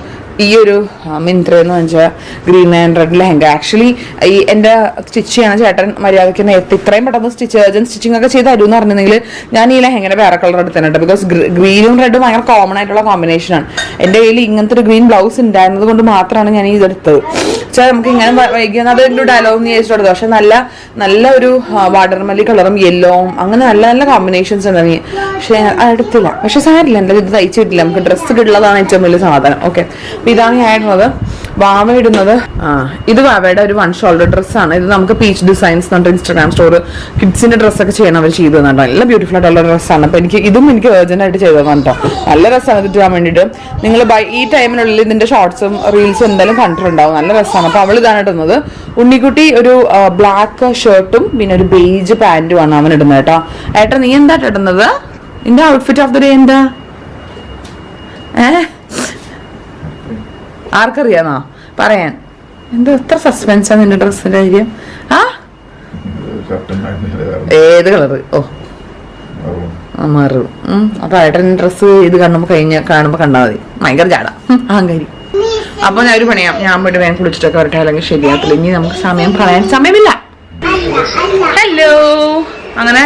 ഈ ഒരു മിന്ത്ര എന്ന് വെച്ചാൽ green and red lehenga. Actually ഈ എൻ്റെ സ്റ്റിച്ച് ചെയ്യണ ചേട്ടൻ മര്യാദയ്ക്ക് നേരത്തെ ഇത്രയും പെട്ടെന്ന് സ്റ്റിച്ചിങ് ഒക്കെ ചെയ്ത് തരുമെന്ന് പറഞ്ഞിട്ടുണ്ടെങ്കിൽ ഞാൻ ഈ ലെഹങ്കയുടെ വേറെ കളർ എടുത്തിട്ടുണ്ട്. ബിക്കോസ് ഗ്രീനും റെഡും ഭയങ്കര കോമൺ ആയിട്ടുള്ള കോമ്പിനേഷനാണ്. എൻ്റെ കയ്യിൽ ഇങ്ങനത്തെ ഒരു ഗ്രീൻ ബ്ലൗസ് ഉണ്ടായിരുന്നത് കൊണ്ട് മാത്രമാണ് ഞാൻ ഇതെടുത്തത്. വെച്ചാൽ നമുക്ക് ഇങ്ങനെ വൈകിയെന്ന് അത് ഒരു ഡയലോഗ് നീ ചോദിച്ചെടുത്തത്. പക്ഷെ നല്ല ഒരു വാട്ടർമെല്ലി കളറും യെല്ലോവും അങ്ങനെ നല്ല കോമ്പിനേഷൻസ് ഉണ്ടായി. പക്ഷെ ഞാൻ എടുത്തില്ല. പക്ഷെ സാരില്ല, എൻ്റെ ഇത് തയ്ച്ചിട്ടില്ല. നമുക്ക് ഡ്രസ്സ് കിട്ടുന്നതാണ് ഏറ്റവും വലിയ സാധനം. ഓക്കെ, ഇതാണ് ഞാൻ ഇടുന്നത്. വാവ ഇടുന്നത് ഇത് വാവയുടെ ഒരു 1 ഷോൾഡർ ഡ്രസ്സാണ്. ഇത് നമുക്ക് പീച്ച് ഡിസൈൻസ് എന്ന് പറഞ്ഞിട്ട് ഇൻസ്റ്റാഗ്രാം സ്റ്റോർ കിഡ്സിന്റെ ഡ്രസ്സൊക്കെ ചെയ്യണം അവർ ചെയ്തു തന്നിട്ടോ. നല്ല ബ്യൂട്ടിഫുൾ ആയിട്ടുള്ള ഡ്രസ്സാണ്. അപ്പൊ എനിക്ക് അർജന്റ് ആയിട്ട് ചെയ്തു തന്നിട്ടോ. നല്ല രസമാണ് ഇത് ഇടാൻ വേണ്ടിയിട്ട്. നിങ്ങൾ ഈ ടൈമിനുള്ളിൽ ഇതിന്റെ ഷോർട്സും റീൽസും എന്തായാലും കണ്ടിട്ടുണ്ടാവും. നല്ല രസമാണ്. അപ്പൊ അവൾ ഇതാണ് ഇടുന്നത്. ഉണ്ണിക്കുട്ടി ഒരു ബ്ലാക്ക് ഷർട്ടും പിന്നെ ഒരു ബേജ് പാന്റും ആണ് അവൻ ഇടുന്നത് കേട്ടോ. ഏട്ടാ നീ എന്താ ഇടുന്നത്? നിന്റെ ഔട്ട്ഫിറ്റ് ഓഫ് ദ ഡേ എന്താ? ആർക്കറിയാന്നോ പറയാൻ? എന്താ എത്ര സസ്പെൻസാ നിന്റെ ഡ്രസ്സിന്റെ കാര്യം? ഏത് കളറ്? മാറും. അപ്പൊ ഏട്ടൻ ഡ്രസ്സ് ഇത് കാണുമ്പോ കണ്ടാ മതി. ഭയങ്കര ജാട, അഹങ്കാരി. അപ്പൊ ഞാൻ ഒരു പണിയാം, ഞാൻ പോയിട്ട് വേഗം കുളിച്ചിട്ടൊക്കെ വരട്ടെ, അല്ലെങ്കിൽ ശരിയാത്തില്ല. ഇനി നമുക്ക് സമയമില്ല. ഹലോ, അങ്ങനെ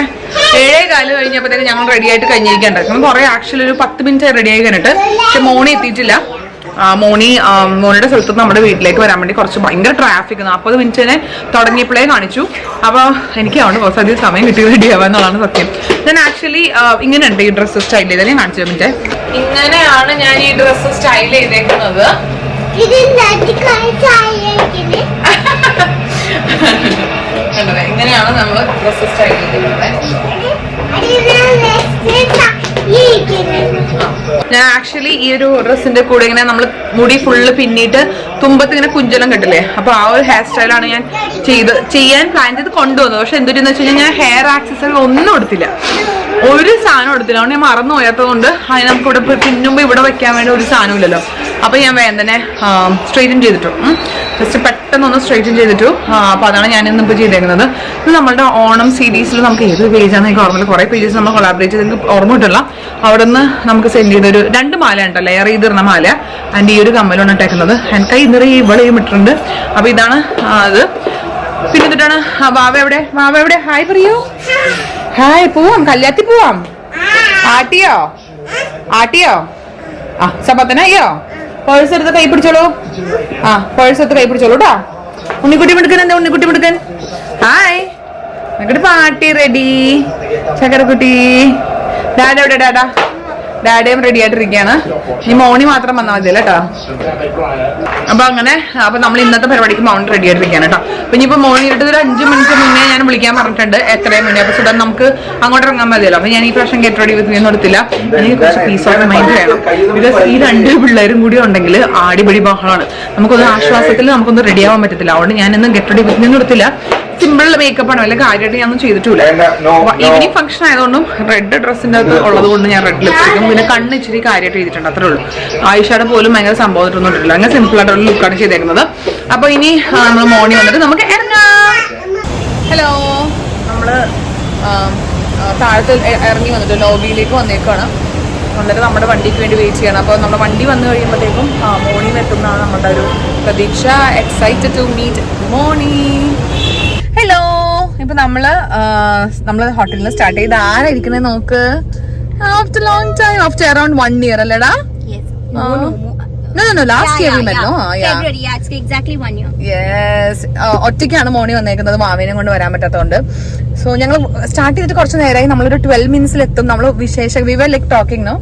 7:15 കഴിഞ്ഞപ്പോഴത്തേക്ക് ഞങ്ങൾ റെഡി ആയിട്ട് കഴിഞ്ഞിരിക്കാൻ കുറെ ആക്ച്വലി ഒരു 10 മിനിറ്റ് റെഡി ആയി കഴിഞ്ഞിട്ട്. പക്ഷെ മോണി എത്തിയിട്ടില്ല. മോണിയുടെ സ്ഥലത്ത് നമ്മുടെ വീട്ടിലേക്ക് വരാൻ വേണ്ടി കുറച്ച് ഭയങ്കര ട്രാഫിക് 40 മിനിറ്റിനെ തുടങ്ങിയപ്പോഴേ കാണിച്ചു. അപ്പോൾ എനിക്ക് അതുകൊണ്ട് കുറച്ച് അധികം സമയം കിട്ടി റെഡി ആവാന്നുള്ളതാണ് സത്യം. ഞാൻ ആക്ച്വലി ഇങ്ങനെ ഉണ്ട് ഈ ഡ്രസ്സ് സ്റ്റൈൽ ചെയ്തത്. ഞാൻ കാണിച്ചു തന്നിട്ട് ഇങ്ങനെയാണ് ഞാൻ ഈ ഡ്രസ്സ് സ്റ്റൈൽ ചെയ്തേക്കുന്നത്. ഇങ്ങനെയാണ് നമ്മൾ ഡ്രസ്സ് സ്റ്റൈൽ ചെയ്തിട്ടുള്ളത്. ഞാൻ ആക്ച്വലി ഈ ഒരു ഡ്രസ്സിന്റെ കൂടെ ഇങ്ങനെ നമ്മൾ മുടി ഫുള്ള് പിന്നിട്ട് തുമ്പത്ത് ഇങ്ങനെ കുഞ്ചലം കെട്ടില്ലേ, അപ്പൊ ആ ഒരു ഹെയർ സ്റ്റൈലാണ് ഞാൻ ചെയ്യാൻ പ്ലാൻ ചെയ്ത് കൊണ്ടുവന്നത്. പക്ഷെ എന്തൊരു വെച്ച് കഴിഞ്ഞാൽ ഞാൻ ഹെയർ ആക്സസറി ഒന്നും എടുത്തില്ല, ഒരു സാധനം എടുത്തില്ല. അതുകൊണ്ട് ഞാൻ മറന്നു പോയാത്തത് കൊണ്ട് അതിന് നമുക്ക് ഇവിടെ പിന്നുമ്പോ ഇവിടെ വെക്കാൻ വേണ്ടി ഒരു സാധനം ഇല്ലല്ലോ. അപ്പൊ ഞാൻ വേഗം തന്നെ സ്ട്രെയിറ്റൻ ചെയ്തിട്ടു. ജസ്റ്റ് പെട്ടെന്നൊന്ന് സ്ട്രെയിറ്റൻ ചെയ്തിട്ടു. അപ്പൊ അതാണ് ഞാൻ ഇന്നിപ്പോൾ ചെയ്തേക്കുന്നത്. ഇത് നമ്മളുടെ ഓണം സീരീസിൽ നമുക്ക് ഏത് പേജാണ് എനിക്ക് ഓർമ്മയില്ല, കുറെ പേജസ് നമ്മൾ കൊളാബറേറ്റ് ചെയ്ത് എനിക്ക് ഓർമ്മ കിട്ടില്ല. അവിടെ നിന്ന് നമുക്ക് സെൻഡ് ചെയ്തൊരു 2 മാല ഉണ്ടല്ലോ, ലെയർ ചെയ്തിരുന്ന മാല ആൻഡ് ഈ ഒരു കമ്മലാണ് ഇട്ടേക്കുന്നത്. എനിക്ക് കൈ നിറയെ ഇവളെയും ഇട്ടിട്ടുണ്ട്. അപ്പൊ ഇതാണ് അത്. പിന്നെ എന്നിട്ടാണ് വാവ എവിടെ? ഹായ് പറയൂ. ഹായ്, പോവാം, കല്യാണത്തിൽ പോവാം. ആട്ടിയോ സപ്പത്തന അയ്യോ. പേഴ്സ് എടുത്ത് കൈ പിടിച്ചോളൂ. പേഴ്സ് എടുത്ത് കൈ പിടിച്ചോളൂ കേട്ടോ. ഉണ്ണിക്കുട്ടി മിടുക്കൻ. എന്താ ഉണ്ണിക്കുട്ടി മിടുക്കൻ? ഹായ്, എന്നിട്ട് പാട്ടി റെഡി. ചക്കരക്കുട്ടി. ഡാഡ എവിടെ? ഡാഡയും റെഡി ആയിട്ടിരിക്കുകയാണ്. ഈ മോണി മാത്രം വന്നാൽ മതിയല്ലോ കേട്ടോ. അപ്പൊ അങ്ങനെ നമ്മൾ ഇന്നത്തെ പരിപാടിക്ക് മോണി റെഡി ആയിട്ടിരിക്കുകയാണ് കേട്ടോ. അപ്പൊ ഇനിയിപ്പോ മോണി ഇട്ട് ഒരു 5 മിനിറ്റ് മുന്നേ ഞാൻ വിളിക്കാൻ പറഞ്ഞിട്ടുണ്ട്, എത്രയും മുന്നേ. അപ്പൊ സുധൻ നമുക്ക് അങ്ങോട്ട് ഇറങ്ങാൻ മതിയല്ലോ. അപ്പൊ ഞാൻ ഈ പ്രാവശ്യം ഗെറ്റ് റെഡി വിത്ത് ഒന്നും എടുത്തില്ല. എനിക്ക് കുറച്ച് പീസ് ഓഫ് മൈൻഡ് വേണം. ബിക്കോസ് ഈ 2 പിള്ളേരും കൂടി ഉണ്ടെങ്കിൽ ആടിപൊളി ബഹളമാണ്. നമുക്കൊന്ന് ആശ്വാസത്തിൽ നമുക്കൊന്ന് റെഡി ആവാൻ പറ്റത്തില്ല. അതുകൊണ്ട് ഞാൻ ഇന്ന് ഗെറ്റ് റെഡി വിത്ത് ഒന്നും എടുത്തില്ല. സിമ്പിൾ മേക്കപ്പ് ആണ്, വല്ല കാര്യമായിട്ട് ഞാനൊന്നും ചെയ്തിട്ടില്ല. ഈവനിങ് ഫംഗ്ഷൻ ആയതുകൊണ്ടും റെഡ് ഡ്രസ്സിന്റെ അകത്ത് ഉള്ളത് കൊണ്ട് ഞാൻ റെഡ് ലിപ്സ്റ്റിക്കും പിന്നെ കണ്ണ് ഇച്ചിരി കാര്യമായിട്ട് ചെയ്തിട്ടുണ്ട്, അത്രേ ഉള്ളൂ. ആയിഷയുടെ പോലും ഭയങ്കര സംഭവം ഇട്ടിട്ടൊന്നും അങ്ങനെ സിമ്പിൾ ആയിട്ടുള്ള ലുക്കാണ് ചെയ്തേക്കുന്നത്. അപ്പൊ ഇനി നമ്മൾ മോർണിംഗ് വന്നിട്ട് നമുക്ക് ഇറങ്ങാം. ഹലോ, നമ്മള് താഴത്ത് ഇറങ്ങി വന്നിട്ട് ലോബിയിലേക്ക് വന്നേക്കാണ്. എന്നിട്ട് നമ്മുടെ വണ്ടിക്ക് വേണ്ടി വെയിറ്റ് ചെയ്യണം. അപ്പോൾ നമ്മുടെ വണ്ടി വന്നു കഴിയുമ്പോഴത്തേക്കും മോർണിംഗ് എത്തുന്നതാണ് നമ്മുടെ ഒരു പ്രതീക്ഷ. Excited to meet morning. Hello, ഇപ്പൊ നമ്മള് ഹോട്ടലിൽ നിന്ന് സ്റ്റാർട്ട് ചെയ്ത് ആരായിരിക്കുന്നത് നോക്ക്. After long time, after around 1 year അല്ലേടാ? No, last year we met, no? February, yeah, it's exactly 1 year. Yes. ഒറ്റയ്ക്കാണ് മോണി വന്നേക്കുന്നത്, മാവിനെ കൊണ്ട് വരാൻ പറ്റാത്തതുകൊണ്ട്. സോ ഞങ്ങൾ സ്റ്റാർട്ട് ചെയ്തിട്ട് കുറച്ച് നേരമായി. നമ്മളൊരു 12 മിനിറ്റ്സിൽ എത്തും. നമ്മൾ we were like talking, no?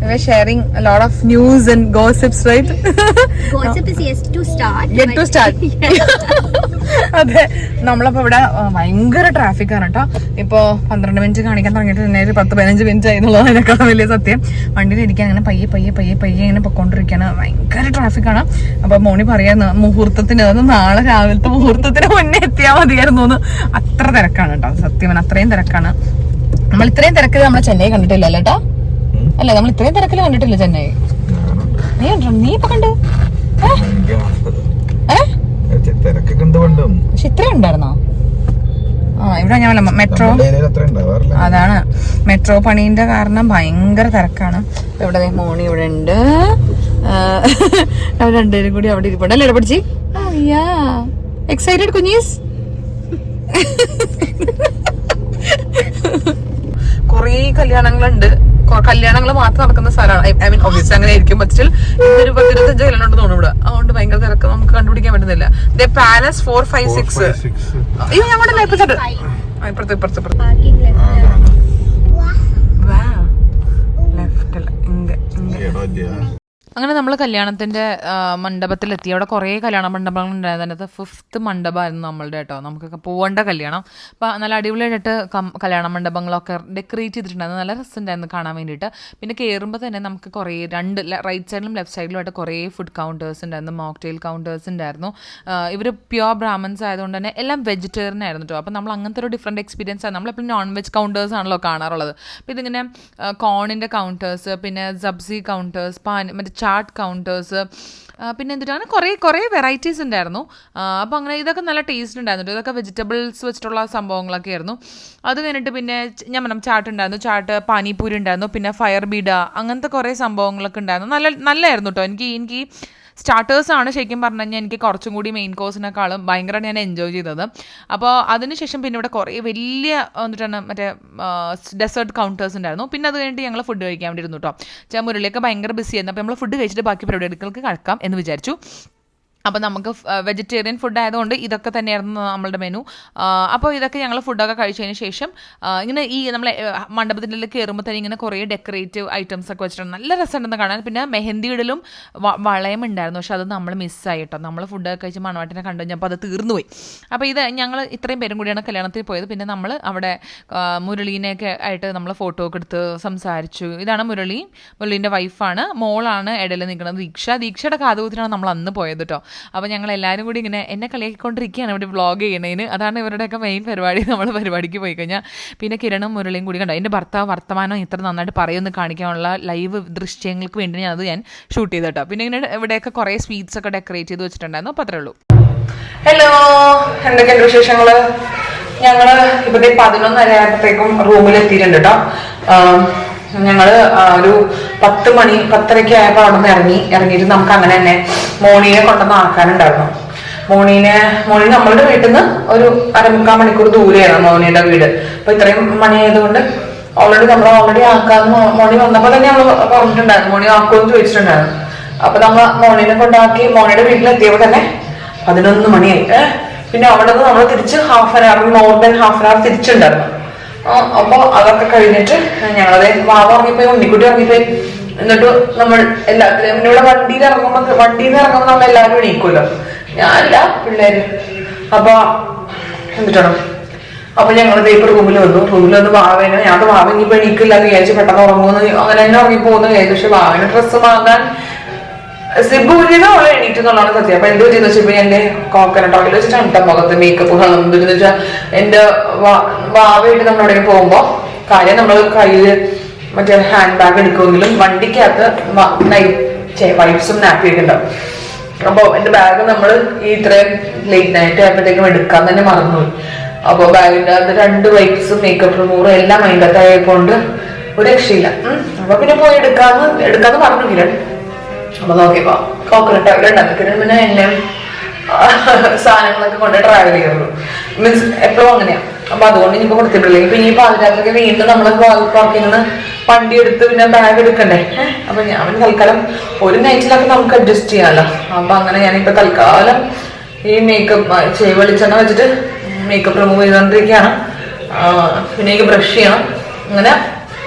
We were sharing a lot of news and gossips, right? Gossip is yet to start. അതെ, നമ്മളപ്പോ ഇവിടെ ഭയങ്കര ട്രാഫിക് ആണ് കേട്ടോ. ഇപ്പൊ 12 മിനിറ്റ് കാണിക്കാൻ തുടങ്ങിയിട്ട് തന്നെ 10-15 മിനിറ്റ് ആയി എന്നുള്ളതാണ് അതിനേക്കാളും വലിയ സത്യം. വണ്ടിയിൽ ഇരിക്കാൻ അങ്ങനെ പയ്യെ ഇങ്ങനെ പൊക്കോണ്ടിരിക്കാണ്. ഭയങ്കര ട്രാഫിക് ആണ്. അപ്പൊ മോണി പറയാന്ന് മുഹൂർത്തത്തിന് നാളെ രാവിലത്തെ മുഹൂർത്തത്തിന് മുന്നേ എത്തിയാൽ മതിയായിരുന്നു എന്ന്. അത്ര തിരക്കാണ് കേട്ടോ, സത്യം അത്രയും തിരക്കാണ്. നമ്മൾ ഇത്രയും തിരക്കിൽ നമ്മളെ ചെന്നൈ കണ്ടിട്ടില്ല അല്ലേട്ടാ? അല്ല, നമ്മൾ ഇത്രയും തിരക്കിൽ കണ്ടിട്ടില്ല ചെന്നൈ. നീ ഇപ്പൊ കണ്ടു? പക്ഷെ ഇത്രയും ഉണ്ടായിരുന്നോ? ഇവിടെ ഞാൻ മെട്രോ, അതാണ് മെട്രോ പണീന്റെ കാരണം ഭയങ്കര തിരക്കാണ്. ഇവിടെ മോണി ഇവിടെ ഉണ്ട്, അവർ രണ്ടുപേരും കൂടി അവിടെ ഇരിപ്പുണ്ട്. അല്ലേ പഠിച്ചി? എക്സൈറ്റഡ് കുഞ്ഞീസ്? കൊറേ കല്യാണങ്ങളുണ്ട്. കല്യാണങ്ങൾ മാത്രം നടക്കുന്ന സ്ഥലമാണ്. ഐ മീൻ ഒബ്വിയസ്ലി അങ്ങനെ ആയിരിക്കും. ബട്ട് സ്റ്റിൽ ഇതൊരു 10-25 കല്യാണം ഉണ്ട് തോന്നുന്നു ഇവിടെ. അതുകൊണ്ട് ഭയങ്കര തിരക്ക് നമുക്ക് കണ്ടുപിടിക്കാൻ പറ്റുന്നില്ല. പാലസ് 4, 5, 6. അയ്യോ, ഞാൻ ഇവിടെ ഇപ്പുറത്ത് ലെഫ്റ്റ് അല്ല, അങ്ങനെ നമ്മൾ കല്യാണത്തിൻ്റെ മണ്ഡപത്തിലെത്തി. അവിടെ കുറേ കല്യാണ മണ്ഡപങ്ങൾ ഉണ്ടായിരുന്നു. അതിനകത്ത് 5th മണ്ഡപമായിരുന്നു നമ്മളുടെ കേട്ടോ. നമുക്കൊക്കെ പോകേണ്ട കല്യാണം. അപ്പോൾ നല്ല അടിപൊളിയായിട്ട് കല്യാണ മണ്ഡപങ്ങളൊക്കെ ഡെക്കറേറ്റ് ചെയ്തിട്ടുണ്ടായിരുന്നു. നല്ല രസമുണ്ടായിരുന്നു കാണാൻ വേണ്ടിയിട്ട്. പിന്നെ കയറുമ്പോൾ തന്നെ നമുക്ക് കുറേ റൈറ്റ് സൈഡിലും ലെഫ്റ്റ് സൈഡിലുമായിട്ട് കുറേ ഫുഡ് കൗണ്ടേഴ്സ് ഉണ്ടായിരുന്നു, മോക്ടെയിൽ കൗണ്ടേഴ്സ് ഉണ്ടായിരുന്നു. ഇവർ പ്യുവർ ബ്രാഹ്മൺസ് ആയതുകൊണ്ട് തന്നെ എല്ലാം വെജിറ്റേറിയൻ ആയിരുന്നു കേട്ടോ. അപ്പോൾ നമ്മൾ അങ്ങനത്തെ ഒരു ഡിഫറെൻറ്റ് എക്സ്പീരിയൻസ് ആണ്. നമ്മളെപ്പോഴും നോൺ വെജ് കൗണ്ടേഴ്സ് ആണല്ലോ കാണാറുള്ളത്. അപ്പോൾ ഇതിങ്ങനെ കോണിൻ്റെ കൗണ്ടേഴ്സ്, പിന്നെ സബ്സി കൗണ്ടേഴ്സ്, മറ്റേ ചാട്ട് കൗണ്ടേഴ്സ്, പിന്നെ എന്തിട്ടാണ് കുറേ വെറൈറ്റീസ് ഉണ്ടായിരുന്നു. അപ്പോൾ അങ്ങനെ ഇതൊക്കെ നല്ല ടേസ്റ്റ് ഉണ്ടായിരുന്നു. ഇതൊക്കെ വെജിറ്റബിൾസ് വെച്ചിട്ടുള്ള സംഭവങ്ങളൊക്കെ ആയിരുന്നു. അത് കഴിഞ്ഞിട്ട് പിന്നെ ഞാൻ പറഞ്ഞു ചാട്ട് ഉണ്ടായിരുന്നു, ചാട്ട് പാനിപൂരി ഉണ്ടായിരുന്നു, പിന്നെ ഫയർ ബീഡ, അങ്ങനത്തെ കുറേ സംഭവങ്ങളൊക്കെ ഉണ്ടായിരുന്നു. നല്ലതായിരുന്നു കേട്ടോ. എനിക്ക് സ്റ്റാർട്ടേഴ്സാണ് ശരിക്കും പറഞ്ഞു കഴിഞ്ഞാൽ എനിക്ക് കുറച്ചും കൂടി മെയിൻ കോഴ്സിനേക്കാളും ഭയങ്കരമായിട്ട് ഞാൻ എൻജോയ് ചെയ്തത്. അപ്പോൾ അതിനുശേഷം പിന്നെ ഇവിടെ കുറേ വലിയ എന്നിട്ടാണ് മറ്റേ ഡെസേർട്ട് കൗണ്ടേഴ്സ് ഉണ്ടായിരുന്നു. പിന്നെ അത് കഴിഞ്ഞിട്ട് ഞങ്ങൾ ഫുഡ് കഴിക്കാൻ വേണ്ടി ഇരുന്നു കേട്ടോ. മുരളിയൊക്കെ ഭയങ്കര ബിസി ആയിരുന്നു. അപ്പോൾ നമ്മൾ ഫുഡ് കഴിച്ചിട്ട് ബാക്കി പരിപാടികൾക്ക് കിടക്കാം എന്ന് വിചാരിച്ചു. അപ്പോൾ നമുക്ക് വെജിറ്റേറിയൻ ഫുഡ് ആയതുകൊണ്ട് ഇതൊക്കെ തന്നെയായിരുന്നു നമ്മളുടെ മെനു. അപ്പോൾ ഇതൊക്കെ ഞങ്ങൾ ഫുഡൊക്കെ കഴിച്ചതിന് ശേഷം ഇങ്ങനെ ഈ നമ്മളെ മണ്ഡപത്തിൻ്റെ കയറുമ്പോൾ തന്നെ ഇങ്ങനെ കുറേ ഡെക്കറേറ്റീവ് ഐറ്റംസ് ഒക്കെ വെച്ചിട്ടുണ്ട്. നല്ല രസമുണ്ടെന്ന് കാണാൻ. പിന്നെ മെഹന്തി ഇടലും വളയം ഉണ്ടായിരുന്നു. പക്ഷെ അത് നമ്മൾ മിസ്സായി കേട്ടോ. നമ്മൾ ഫുഡൊക്കെ കഴിച്ച് മണവാട്ടിനെ കണ്ടു കഴിഞ്ഞപ്പോൾ അത് തീർന്നുപോയി. അപ്പോൾ ഇത് ഞങ്ങൾ ഇത്രയും പേരും കൂടിയാണ് കല്യാണത്തിൽ പോയത്. പിന്നെ നമ്മൾ അവിടെ മുരളീനെയൊക്കെ ആയിട്ട് നമ്മൾ ഫോട്ടോ ഒക്കെ എടുത്ത് സംസാരിച്ചു. ഇതാണ് മുരളീൻ്റെ വൈഫാണ്. മോളാണ് ഇടയിൽ നിൽക്കുന്നത് ദീക്ഷയുടെ കാതുകുത്തിനാണ് നമ്മൾ അന്ന് പോയത് കേട്ടോ. അപ്പോൾ ഞങ്ങൾ എല്ലാവരും കൂടി ഇങ്ങനെ എന്നെ കളിയാക്കിക്കൊണ്ടിരിക്കുകയാണ് ഇവിടെ വ്ളോഗ് ചെയ്യണതിന്. അതാണ് ഇവരുടെയൊക്കെ മെയിൻ പരിപാടി. നമ്മൾ പരിപാടിക്ക് പോയി കഴിഞ്ഞാൽ പിന്നെ കിരണും മുരളിയും കൂടി കണ്ടോ. എൻ്റെ ഭർത്താവ് വർത്തമാനം ഇത്ര നന്നായിട്ട് പറയുമെന്ന് കാണിക്കാനുള്ള ലൈവ് ദൃശ്യങ്ങൾക്ക് വേണ്ടി ഞാൻ ഷൂട്ട് ചെയ്ത് കേട്ടോ. പിന്നെ ഇങ്ങനെ ഇവിടെയൊക്കെ കുറേ സ്വീറ്റ്സ് ഒക്കെ ഡെക്കറേറ്റ് ചെയ്ത് വെച്ചിട്ടുണ്ടായിരുന്നു. അപ്പോൾ അത്രേ ഉള്ളൂ. ഹലോ, എന്തൊക്കെയുണ്ട് വിശേഷങ്ങൾ? ഞങ്ങൾ ഇവിടെ 11:30 ആയപ്പോഴത്തേക്കും റൂമിലെത്തിയിട്ടുണ്ട് കേട്ടോ. ഞങ്ങള് ഒരു 10 മണി 10:30 ആയപ്പോൾ അവിടെ നിന്ന് ഇറങ്ങിയിട്ട് നമുക്ക് അങ്ങനെ തന്നെ മോണിനെ കൊണ്ടുവന്ന് ആക്കാനുണ്ടായിരുന്നു. മോണി നമ്മളുടെ വീട്ടിൽ നിന്ന് ഒരു 1/4 മണിക്കൂർ ദൂരെയാണ് മോണിയുടെ വീട്. അപ്പൊ ഇത്രയും മണിയായതുകൊണ്ട് ഓൾറെഡി ആക്കാന്ന് മോണി വന്നപ്പോൾ തന്നെ നമ്മൾ പറഞ്ഞിട്ടുണ്ടായിരുന്നു. മോണി ആക്കുമെന്ന് ചോദിച്ചിട്ടുണ്ടായിരുന്നു. അപ്പൊ നമ്മൾ മോണിനെ കൊണ്ടാക്കി മോണിയുടെ വീട്ടിലെത്തിയപ്പോൾ തന്നെ 11 മണിയായി. പിന്നെ അവിടെ നിന്ന് നമ്മൾ തിരിച്ച് more than half an hour തിരിച്ചുണ്ടായിരുന്നു. അപ്പൊ അതൊക്കെ കഴിഞ്ഞിട്ട് ഞങ്ങളത് വാവ ഇറങ്ങിപ്പോയി, ഉണ്ണിക്കുട്ടി ഇറങ്ങിപ്പോയി. എന്നിട്ട് നമ്മൾ എല്ലാത്തിനും ഇവിടെ വണ്ടിയിൽ നിന്ന് ഇറങ്ങുമ്പോൾ നമ്മൾ എല്ലാവരും എണീക്കുമല്ലോ, ഞാനില്ല പിള്ളേര്. അപ്പൊ എന്നിട്ടാണ് അപ്പൊ ഞങ്ങളത് ഇപ്പൊ റൂമിൽ വന്ന് വാവേനെ ഞാൻ വാവ ഇനിയിപ്പോ എണീക്കില്ല എന്ന് വിചാരിച്ചു. പെട്ടെന്ന് ഉറങ്ങുമെന്ന് അങ്ങനെ തന്നെ ഉറങ്ങിപ്പോകുന്നു വിചാരിച്ചു. പക്ഷെ വാവിന് ഡ്രസ്സ് വാങ്ങാൻ സിബുവിന് അവളെ എണീറ്റ് എന്നുള്ളതാണ് സത്യം. അപ്പൊ എന്ത് വെച്ചാൽ ഇപ്പൊ എന്റെ കോക്കനട്ട് ഓയിൽ വെച്ചിട്ടാണ് കേട്ടോ മുഖത്ത് മേക്കപ്പ് കളന്ന് വെച്ചാൽ എന്റെ വാവയായിട്ട് നമ്മൾ എവിടെ പോകുമ്പോ കാര്യം നമ്മൾ കയ്യില് മറ്റേ ഹാൻഡ് ബാഗ് എടുക്കുമെങ്കിലും വണ്ടിക്കകത്ത് വൈപ്സും നാപ്പിയൊക്കെ ഉണ്ടാവും. അപ്പൊ എന്റെ ബാഗ് നമ്മൾ ഈ ഇത്രയും ലേറ്റ് നൈറ്റ് ആയപ്പോഴത്തേക്കും എടുക്കാൻ തന്നെ മറന്നുപോയി. അപ്പൊ ബാഗിന്റെ അകത്ത് 2 വൈപ്സും മേക്കപ്പ് റിമൂവറും എല്ലാം അതിൻ്റെ അകത്തായപ്പോണ്ട് ഒരു രക്ഷയില്ല. അപ്പൊ പിന്നെ പോയി എടുക്കാന്ന് പറഞ്ഞു കിരൺ. അപ്പൊ നോക്കിയപ്പോ കോക്കനട്ട് ഓയിൽ ഉണ്ടാക്കി പിന്നെ എന്നെ സാധനങ്ങളൊക്കെ കൊണ്ട് ട്രാവൽ ചെയ്യുള്ളൂ. മീൻസ് എപ്പോഴും അങ്ങനെയാ. അപ്പൊ അതുകൊണ്ട് ഇനിയിപ്പോ കൊടുത്തിട്ടില്ല. ഇപ്പൊ ഈ പാതിരാത്രിക്ക് വീണ്ടും നമ്മള് പാർക്കിൽ നിന്ന് വണ്ടി എടുത്ത് പിന്നെ ബാഗ് എടുക്കണ്ടേ. അപ്പൊ ഞാൻ തൽക്കാലം ഒരു നൈറ്റിലൊക്കെ നമുക്ക് അഡ്ജസ്റ്റ് ചെയ്യാമല്ലോ. അപ്പൊ അങ്ങനെ ഞാനിപ്പോ തൽക്കാലം ഈ മേക്കപ്പ് വെളിച്ചെണ്ണ വെച്ചിട്ട് മേക്കപ്പ് റിമൂവ് ചെയ്തോണ്ടിരിക്കുകയാണ്. പിന്നെ എനിക്ക് ബ്രഷ് ചെയ്യണം. അങ്ങനെ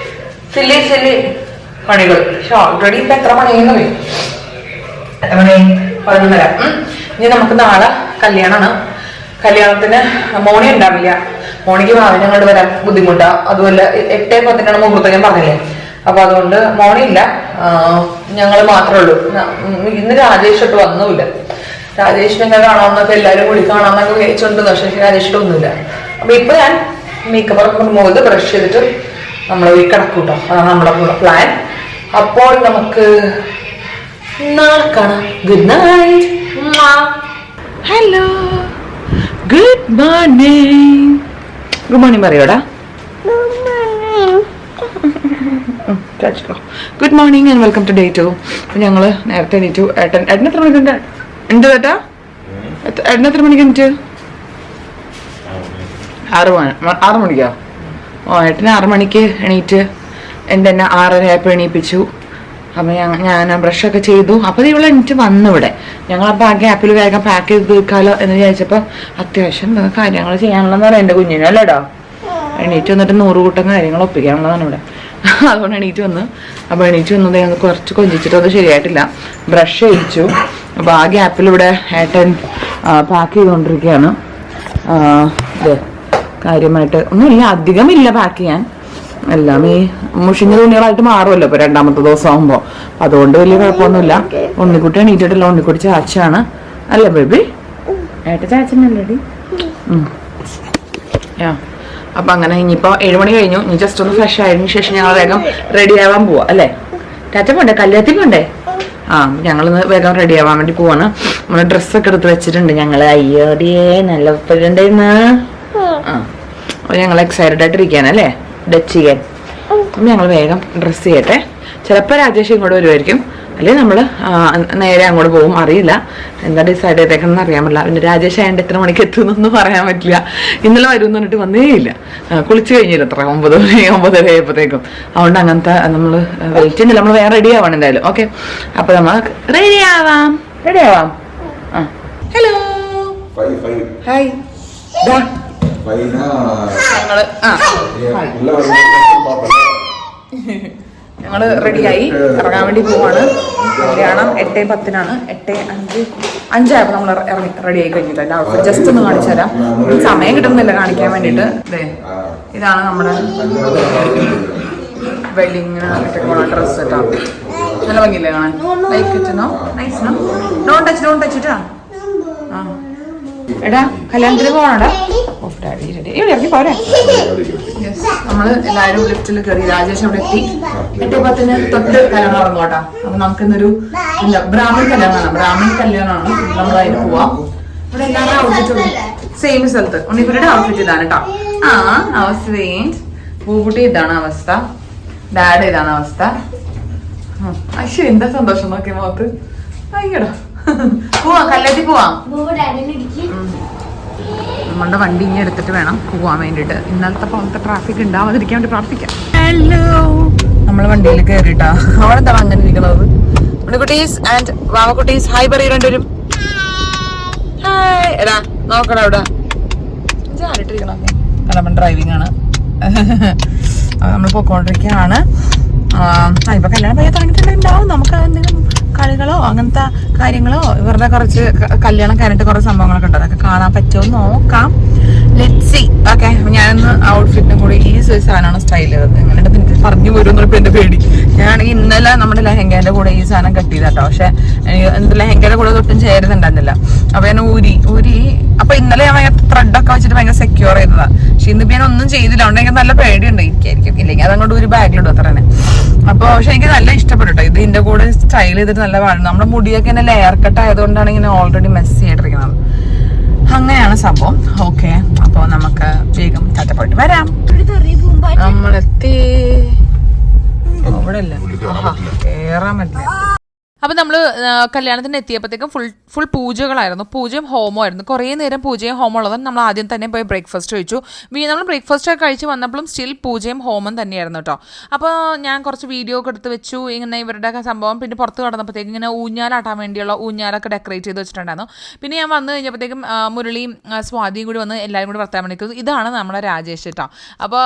സില്ലി പണികൾ. പക്ഷെ ഓൾറെഡി ഇപ്പൊ എത്ര മണിയെന്ന് പോയി? എത്ര മണിയായി? 11:30. ഇനി നമുക്ക് നാളെ കല്യാണമാണ്. കല്യാണത്തിന് മോണി ഉണ്ടാവില്ല. മോണിക്ക് ഭാവിനെ കൊണ്ട് വരാൻ ബുദ്ധിമുട്ടാ. അതുപോലെ 8:10 മുഹൂർത്തം ഞാൻ പറഞ്ഞില്ലേ. അപ്പൊ അതുകൊണ്ട് മോണിയില്ല, ഞങ്ങൾ മാത്രമേ ഉള്ളൂ. ഇന്ന് രാജേഷ് ഇട്ട് വന്നുമില്ല. രാജേഷിനെ കാണാമെന്നൊക്കെ എല്ലാവരും കൂടി കാണാമെന്നൊക്കെ വിചാരിച്ചുകൊണ്ട്, പക്ഷേ രാജേഷിട്ട് ഒന്നുമില്ല. അപ്പൊ ഇപ്പൊ ഞാൻ മേക്കപ്പ് റിമൂവ് ബ്രഷ് ചെയ്തിട്ട് നമ്മൾ ഈ കിടക്കൂട്ടോ. അതാണ് നമ്മുടെ പ്ലാൻ. അപ്പോൾ നമുക്ക് നാളെ കാണാം. Good night. Hello, good morning. Good morning പറയോടാ. Good morning and welcome to day 2. ഞങ്ങൾ നേരത്തെ എണീറ്റു. ഏട്ടൻ എത്ര മണിക്കുണ്ട്? ഉണ്ട് ചേട്ടാ, ഏട്ടൻ എത്ര മണിക്ക് എണീറ്റ്? 6 മണിക്കോ? ഏട്ടന് 6 മണിക്ക് എണീറ്റ് എൻ്റെ എന്നെ 6:30 ആയപ്പോൾ എണീപ്പിച്ചു. അപ്പം ഞാൻ ബ്രഷൊക്കെ ചെയ്തു. അപ്പോൾ ഇവിടെ എണീറ്റ് വന്നു. ഇവിടെ ഞങ്ങളപ്പോൾ ആ ഗ്യാപ്പിൽ വേഗം പാക്ക് ചെയ്ത് തീർക്കാമല്ലോ എന്ന് വിചാരിച്ചപ്പോൾ അത്യാവശ്യം കാര്യങ്ങൾ ചെയ്യാനുള്ളതെന്ന് പറയാം എൻ്റെ കുഞ്ഞിനും. അല്ലേടോ? എണീറ്റ് വന്നിട്ട് 100 കൂട്ടം കാര്യങ്ങൾ ഒപ്പിക്കാനുള്ളതാണ് ഇവിടെ. അതുകൊണ്ട് എണീറ്റ് വന്നു. അപ്പോൾ എണീറ്റ് വന്നത് ഞങ്ങൾ കുറച്ച് കൊഞ്ചിച്ചിട്ട് അത് ശരിയായിട്ടില്ല. ബ്രഷ് കഴിച്ചു. അപ്പോൾ ആ ഗ്യാപ്പിൽ ഇവിടെ ഏട്ടൻ പാക്ക് ചെയ്തുകൊണ്ടിരിക്കുകയാണ്. ഇത് കാര്യമായിട്ട് ഒന്നുമില്ല, അധികമില്ല പാക്ക് ചെയ്യാൻ. എല്ലാം ഈ മുഷിഞ്ഞ തുണികളായിട്ട് മാറുമല്ലോ ഇപ്പോൾ രണ്ടാമത്തെ ദിവസം ആകുമ്പോൾ. അതുകൊണ്ട് വലിയ കുഴപ്പമൊന്നുമില്ല. ഉണ്ണിക്കുട്ടി എണീറ്റിട്ടില്ല, ഉണ്ണിക്കുട്ടി ചാച്ചാണ് അല്ലേ ബേബി? ഏട്ട ചാച്ചനല്ലേടി. അപ്പം അങ്ങനെ ഇനിയിപ്പോൾ 7 മണി കഴിഞ്ഞു. ഇനി ജസ്റ്റ് ഒന്ന് ഫ്രഷ് ആയതിനു ശേഷം ഞങ്ങൾ വേഗം റെഡി ആവാൻ പോവാ അല്ലേ? ടാറ്റ പോണ്ടേ? കല്യാണത്തിൽ പോണ്ടേ? ഞങ്ങളിന്ന് വേഗം റെഡി ആവാൻ വേണ്ടി പോവാണ്. നമ്മൾ ഡ്രസ്സൊക്കെ എടുത്ത് വെച്ചിട്ടുണ്ട് ഞങ്ങൾ. അയ്യോടിയേ നല്ല ഉപ്പുണ്ടായിരുന്നു. അപ്പോൾ ഞങ്ങൾ എക്സൈറ്റഡ് ആയിട്ടിരിക്കുകയാണല്ലേ ഡച്ച് ചെയ്യാൻ. അപ്പം ഞങ്ങൾ വേഗം ഡ്രസ്സ് ചെയ്യട്ടെ. ചിലപ്പോൾ രാജേഷ് ഇങ്ങോട്ട് വരുമായിരിക്കും, അല്ലെങ്കിൽ നമ്മൾ നേരെ അങ്ങോട്ട് പോകും. അറിയില്ല എന്താ ഡിസൈഡ് ചെയ്തേക്കണമെന്ന് അറിയാൻ പറ്റില്ല. പിന്നെ രാജേഷ് ആയതുകൊണ്ട് എത്ര മണിക്ക് എത്തുന്നൊന്നും പറയാൻ പറ്റില്ല. ഇന്നലെ വരും എന്ന് പറഞ്ഞിട്ട് വന്നേ ഇല്ല. കുളിച്ച് കഴിഞ്ഞില്ല എത്ര 9 മണി 9:30 ആയപ്പോഴത്തേക്കും. അതുകൊണ്ട് അങ്ങനത്തെ നമ്മൾ വെയിറ്റ് ചെയ്യുന്നില്ല. നമ്മൾ വേറെ റെഡി ആവാണ് എന്തായാലും. ഓക്കെ, അപ്പോൾ നമ്മൾ റെഡി ആവാം. Hello hi. ഞങ്ങള് റെഡിയായി ഇറങ്ങാൻ വേണ്ടി പോവാണ്. കല്യാണം 8:10 8:05 നമ്മൾ റെഡിയായി കഴിഞ്ഞിട്ട്. എൻ്റെ ഔട്ട്ഫിറ്റ് ജസ്റ്റ് ഒന്ന് കാണിച്ചു തരാം. സമയം കിട്ടുന്നില്ല കാണിക്കാൻ വേണ്ടിയിട്ട്. ഇതാണ് നമ്മുടെ വെഡിങ്ങിന് ഇട്ടേക്കുള്ള ഡ്രസ്സ് കേട്ടോ. നല്ല ഭംഗിയില്ലേ കാണാൻ? ലൈക്ക് ഇറ്റോ നൈസ് നോ? ഡോണ്ട് ടച്ച് ഇട്ടാ. എടാ കല്യാണത്തിന് പോകണടാ. ഇറങ്ങി പോരെ. നമ്മള് എല്ലാവരും ലിഫ്റ്റിൽ കയറി. രാജേഷ് അവിടെ എത്തി. 8:10 തൊട്ട് കല്യാണം ഇറങ്ങും കേട്ടോ. അപ്പൊ നമുക്കിന്നൊരു ബ്രാഹ്മൺ കല്യാണമാണ്. നമ്മൾ അതിന് പോവാം. ഇവിടെ എല്ലാവരും ഔട്ട്ഫിറ്റ് സെയിം സ്ഥലത്ത്. ഉണ്ണിക്കുട്ടിയുടെ ഔട്ട്ഫിറ്റ് ഇതാണ് കേട്ടോ. പൂക്കുട്ടി ഇതാണ് അവസ്ഥ. ഡാഡ് ഇതാണ് അവസ്ഥ. അയ്യോ എന്താ സന്തോഷം നോക്കിയ മുഖത്ത്. അയ്യടാ പോവാം, കല്യാണത്തിൽ പോവാം. നമ്മളുടെ വണ്ടി ഇങ്ങനെ എടുത്തിട്ട് വേണം പോവാൻ വേണ്ടിയിട്ട്. ഇന്നലത്തെ പോലത്തെ ട്രാഫിക് ഉണ്ടാവാതിരിക്കാൻ വേണ്ടി പ്രാർത്ഥിക്കാം. ഹലോ, നമ്മൾ വണ്ടിയിൽ കയറിട്ടാ. അവിടെ എന്താ അങ്ങനെ ഇരിക്കുന്നത്? ഉണ്ണിക്കുട്ടീസ് ആൻഡ് വാവക്കുട്ടീസ് ഹായ് പറയും രണ്ടുപേരും. ഹായ്. എടാ നോക്കടാ ഇവിടെ ആരിട്ടിരിക്കണം. കലമ്പൻ ഡ്രൈവിംഗ് ആണ്. നമ്മൾ പോയിക്കൊണ്ടിരിക്കുകയാണ്. ഇപ്പൊ കല്യാണം പയ്യെ തുടങ്ങിയിട്ടുണ്ടാവും. നമുക്ക് എന്തെങ്കിലും കളികളോ അങ്ങനത്തെ കാര്യങ്ങളോ ഇവരുടെ കുറച്ച് കല്യാണം കഴിഞ്ഞിട്ട് കുറെ സംഭവങ്ങളൊക്കെ ഉണ്ട്. അതൊക്കെ കാണാൻ പറ്റുമോ നോക്കാം. Let's see. ഓക്കെ, ഞാനൊന്ന് ഔട്ട്ഫിറ്റിനും കൂടി ഈ സാധനമാണ് സ്റ്റൈൽ ചെയ്തത്. എങ്ങനെ എനിക്ക് പറഞ്ഞു വരുമെന്നൊരു എന്റെ പേടി. ഞാനാണെങ്കിൽ ഇന്നലെ നമ്മുടെ ലെഹങ്കേന്റെ കൂടെ ഈ സാധനം കട്ട് ചെയ്താട്ടോ. പക്ഷെ എന്ത് ലെഹങ്കയുടെ കൂടെ തൊട്ടും ചേരുന്നുണ്ടായിരുന്നില്ല. അപ്പൊ ഞാൻ ഊരി അപ്പൊ ഇന്നലെ ഞാൻ ഭയങ്കര ത്രെഡൊക്കെ വെച്ചിട്ട് ഭയങ്കര സെക്യൂർ ചെയ്തതാ. പക്ഷെ ഇന്നിപ്പോ ഞാൻ ഒന്നും ചെയ്തില്ല. അതുകൊണ്ട് എനിക്ക് നല്ല പേടിയുണ്ട്. ഇരിക്കും ഇല്ലെങ്കിൽ അതങ്ങോട്ട് ഒരു ബാഗിലിടും അത്ര തന്നെ. അപ്പൊ പക്ഷെ എനിക്ക് നല്ല ഇഷ്ടപ്പെട്ടു കേട്ടോ. ഇത് ഇതിന്റെ കൂടെ സ്റ്റൈൽ ചെയ്തിട്ട് നല്ല പാടും. നമ്മുടെ മുടിയൊക്കെ ഇങ്ങനെ ലെയർ കട്ട് ആയതുകൊണ്ടാണ് ഇങ്ങനെ ഓൾറെഡി മെസ്സി ആയിട്ടിരിക്കുന്നത്. അങ്ങനെയാണ് സംഭവം. ഓക്കെ, അപ്പൊ നമുക്ക് വേഗം ടാറ്റ പോയിട്ട് വരാം. നമ്മളെത്തി. അവിടെ അല്ലേ കേറാൻ പറ്റില്ല. അപ്പം നമ്മൾ കല്യാണത്തിന് എത്തിയപ്പോഴത്തേക്കും ഫുൾ പൂജകളായിരുന്നു. പൂജയും ഹോമമായിരുന്നു. കുറേ നേരം പൂജയും ഹോമം ഉള്ളത് നമ്മൾ ആദ്യം തന്നെ പോയി ബ്രേക്ക്ഫാസ്റ്റ് കഴിച്ചു. നമ്മൾ ബ്രേക്ക്ഫാസ്റ്റ് ഒക്കെ കഴിച്ച് വന്നപ്പോഴും സ്റ്റിൽ പൂജയും ഹോമം തന്നെയായിരുന്നു കേട്ടോ. അപ്പോൾ ഞാൻ കുറച്ച് വീഡിയോ ഒക്കെ എടുത്ത് വെച്ചു. ഇങ്ങനെ ഇവരുടെ സംഭവം. പിന്നെ പുറത്ത് കടന്നപ്പോഴത്തേക്കും ഇങ്ങനെ ഊഞ്ഞാലാട്ടാൻ വേണ്ടിയുള്ള ഊഞ്ഞാലൊക്കെ ഡെക്കറേറ്റ് ചെയ്ത് വെച്ചിട്ടുണ്ടായിരുന്നു. പിന്നെ ഞാൻ വന്നു കഴിഞ്ഞപ്പോഴത്തേക്കും മുരളിയും സ്വാതിയും കൂടി വന്ന് എല്ലാവരും കൂടി വർത്താൻ വേണ്ടി. ഇതാണ് നമ്മുടെ രാജേഷ് കേട്ടോ. അപ്പോൾ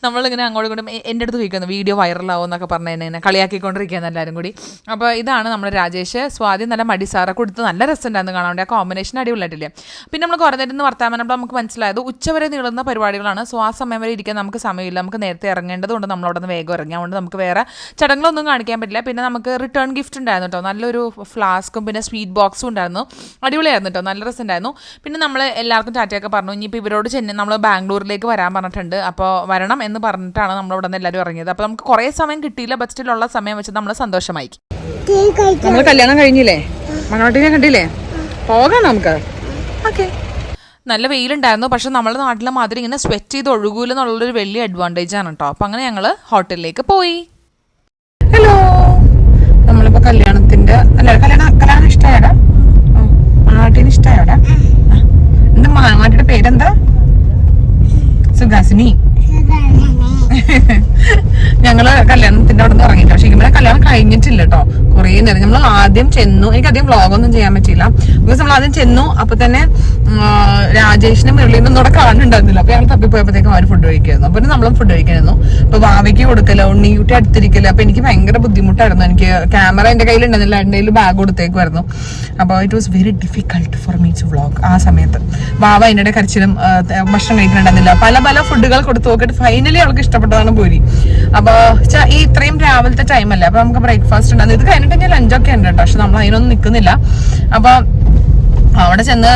നമ്മളിങ്ങനെ അങ്ങോട്ടും ഇങ്ങോട്ടും എൻ്റെ അടുത്ത് ചോദിക്കുന്നു വീഡിയോ വൈറലാവും എന്നൊക്കെ പറഞ്ഞ് എന്നെ ഇങ്ങനെ കളിയാക്കിക്കൊണ്ടിരിക്കുകയാണ് എല്ലാവരും കൂടി. അപ്പോൾ ഇതാണ് നമ്മുടെ രാജേഷ്. സ്വാതി നല്ല മടിസാറൊക്കെ കൊടുത്ത് നല്ല രസമുണ്ടായിരുന്നു കാണാൻ വേണ്ടി. ആ കോമ്പിനേഷൻ അടിപൊളിയായിട്ടില്ലേ. പിന്നെ നമ്മൾ കുറേ നേരം വർത്താൻ പറഞ്ഞപ്പോൾ നമുക്ക് മനസ്സിലായത് ഉച്ചവരെ നീളുന്ന പരിപാടികളാണ്. സോ ആ സമയം വരെ ഇരിക്കാൻ നമുക്ക് സമയമില്ല. നമുക്ക് നേരത്തെ ഇറങ്ങേണ്ടതുകൊണ്ട് നമ്മളവിടെ നിന്ന് വേഗം ഇറങ്ങി. അതുകൊണ്ട് നമുക്ക് വേറെ ചടങ്ങുകളൊന്നും കാണിക്കാൻ പറ്റില്ല. പിന്നെ നമുക്ക് റിട്ടേൺ ഗിഫ്റ്റ് ഉണ്ടായിരുന്നു കേട്ടോ. നല്ലൊരു ഫ്ലാസ്കും പിന്നെ സ്വീറ്റ് ബോക്സും ഉണ്ടായിരുന്നു. അടിപൊളിയായിരുന്നു കേട്ടോ. നല്ല രസമുണ്ടായിരുന്നു. പിന്നെ നമ്മൾ എല്ലാവർക്കും ടാറ്റയൊക്കെ പറഞ്ഞു. ഇനിയിപ്പോൾ ഇവരോട് നമ്മൾ ബാംഗ്ലൂരിലേക്ക് വരാൻ പറഞ്ഞിട്ടുണ്ട്. അപ്പോൾ വരണം എന്ന് പറഞ്ഞിട്ടാണ് നമ്മളിവിടെ നിന്ന് എല്ലാവരും ഇറങ്ങിയത്. അപ്പോൾ നമുക്ക് കുറേ സമയം കിട്ടിയില്ല. ബട്ട് സ്റ്റിലുള്ള സമയം വെച്ച് നമ്മൾ സന്തോഷമായി. നമ്മൾ കല്യാണം കഴിഞ്ഞില്ലേ? മണവാട്ടിനെ കണ്ടില്ലേ? പോകാം നമുക്ക്. ഓക്കെ. നല്ല വെയിലുണ്ടായിരുന്നു. പക്ഷെ നമ്മുടെ നാട്ടിലെ മാതിരി ഇങ്ങനെ സ്വെറ്റ് ചെയ്ത് ഒഴുകൂലെന്നുള്ളൊരു വലിയ അഡ്വാൻറ്റേജ് ആണ് കേട്ടോ. അപ്പം അങ്ങനെ ഞങ്ങൾ ഹോട്ടലിലേക്ക് പോയി. ഹലോ, നമ്മളിപ്പോൾ കല്യാണം ഇഷ്ടമായോടാ? മണവാട്ടിന് ഇഷ്ടമായോടാ? എന്താ മണവാട്ടിയുടെ പേരെന്താ? സുഹാസിനി. ഞങ്ങള് കല്യാണത്തിന്റെ അവിടെ നിന്ന് ഇറങ്ങിട്ടോ. പക്ഷെ ഇവിടെ കല്യാണം കഴിഞ്ഞിട്ടില്ല കേട്ടോ. കുറേ നേരം നമ്മൾ ആദ്യം ചെന്നു. എനിക്ക് അധികം വ്ളോഗൊന്നും ചെയ്യാൻ പറ്റിയില്ല, ബിക്കോസ് നമ്മൾ ആദ്യം ചെന്നു. അപ്പൊ തന്നെ രാജേഷിനും മുരളീനും ഒന്നും അവിടെ കാണുന്നുണ്ടായിരുന്നില്ല. അപ്പൊ ഞങ്ങൾ തപ്പിപ്പോയപ്പോഴത്തേക്കും അവർ ഫുഡ് കഴിക്കായിരുന്നു. അപ്പൊ നമ്മളും ഫുഡ് കഴിക്കായിരുന്നു. അപ്പൊ വാവയ്ക്ക് കൊടുക്കല്ലോ, ഉണ്ണിയൂട്ടി അടുത്തിരിക്കല്ലോ. അപ്പൊ എനിക്ക് ഭയങ്കര ബുദ്ധിമുട്ടായിരുന്നു. എനിക്ക് ക്യാമറ എന്റെ കയ്യിൽ ഉണ്ടായിരുന്നില്ല, എന്റെ കയ്യിൽ ബാഗ് കൊടുത്തേക്കുമായിരുന്നു. അപ്പൊ it was very difficult for me to vlog ആ സമയത്ത്. വാവ അതിന്റെ കരച്ചിലും ഭക്ഷണം കഴിക്കുന്നുണ്ടായിരുന്നില്ല. പല പല ഫുഡുകൾ കൊടുത്തു നോക്കിയിട്ട് ഫൈനലി അവൾക്ക് ഇഷ്ടപ്പെട്ടതാണ് പൂരി. അപ്പൊ ഈ ഇത്രയും രാവിലത്തെ ടൈമല്ലേ, അപ്പൊ നമുക്ക് ബ്രേക്ക്ഫാസ്റ്റ് ഉണ്ടായിരുന്നു. ഇത് കഴിഞ്ഞിട്ട് ഞാൻ ലഞ്ചൊക്കെ ഉണ്ട് കേട്ടോ, പക്ഷെ നമ്മൾ അതിനൊന്നും നിൽക്കുന്നില്ല. അപ്പൊ അവിടെ ചെന്ന്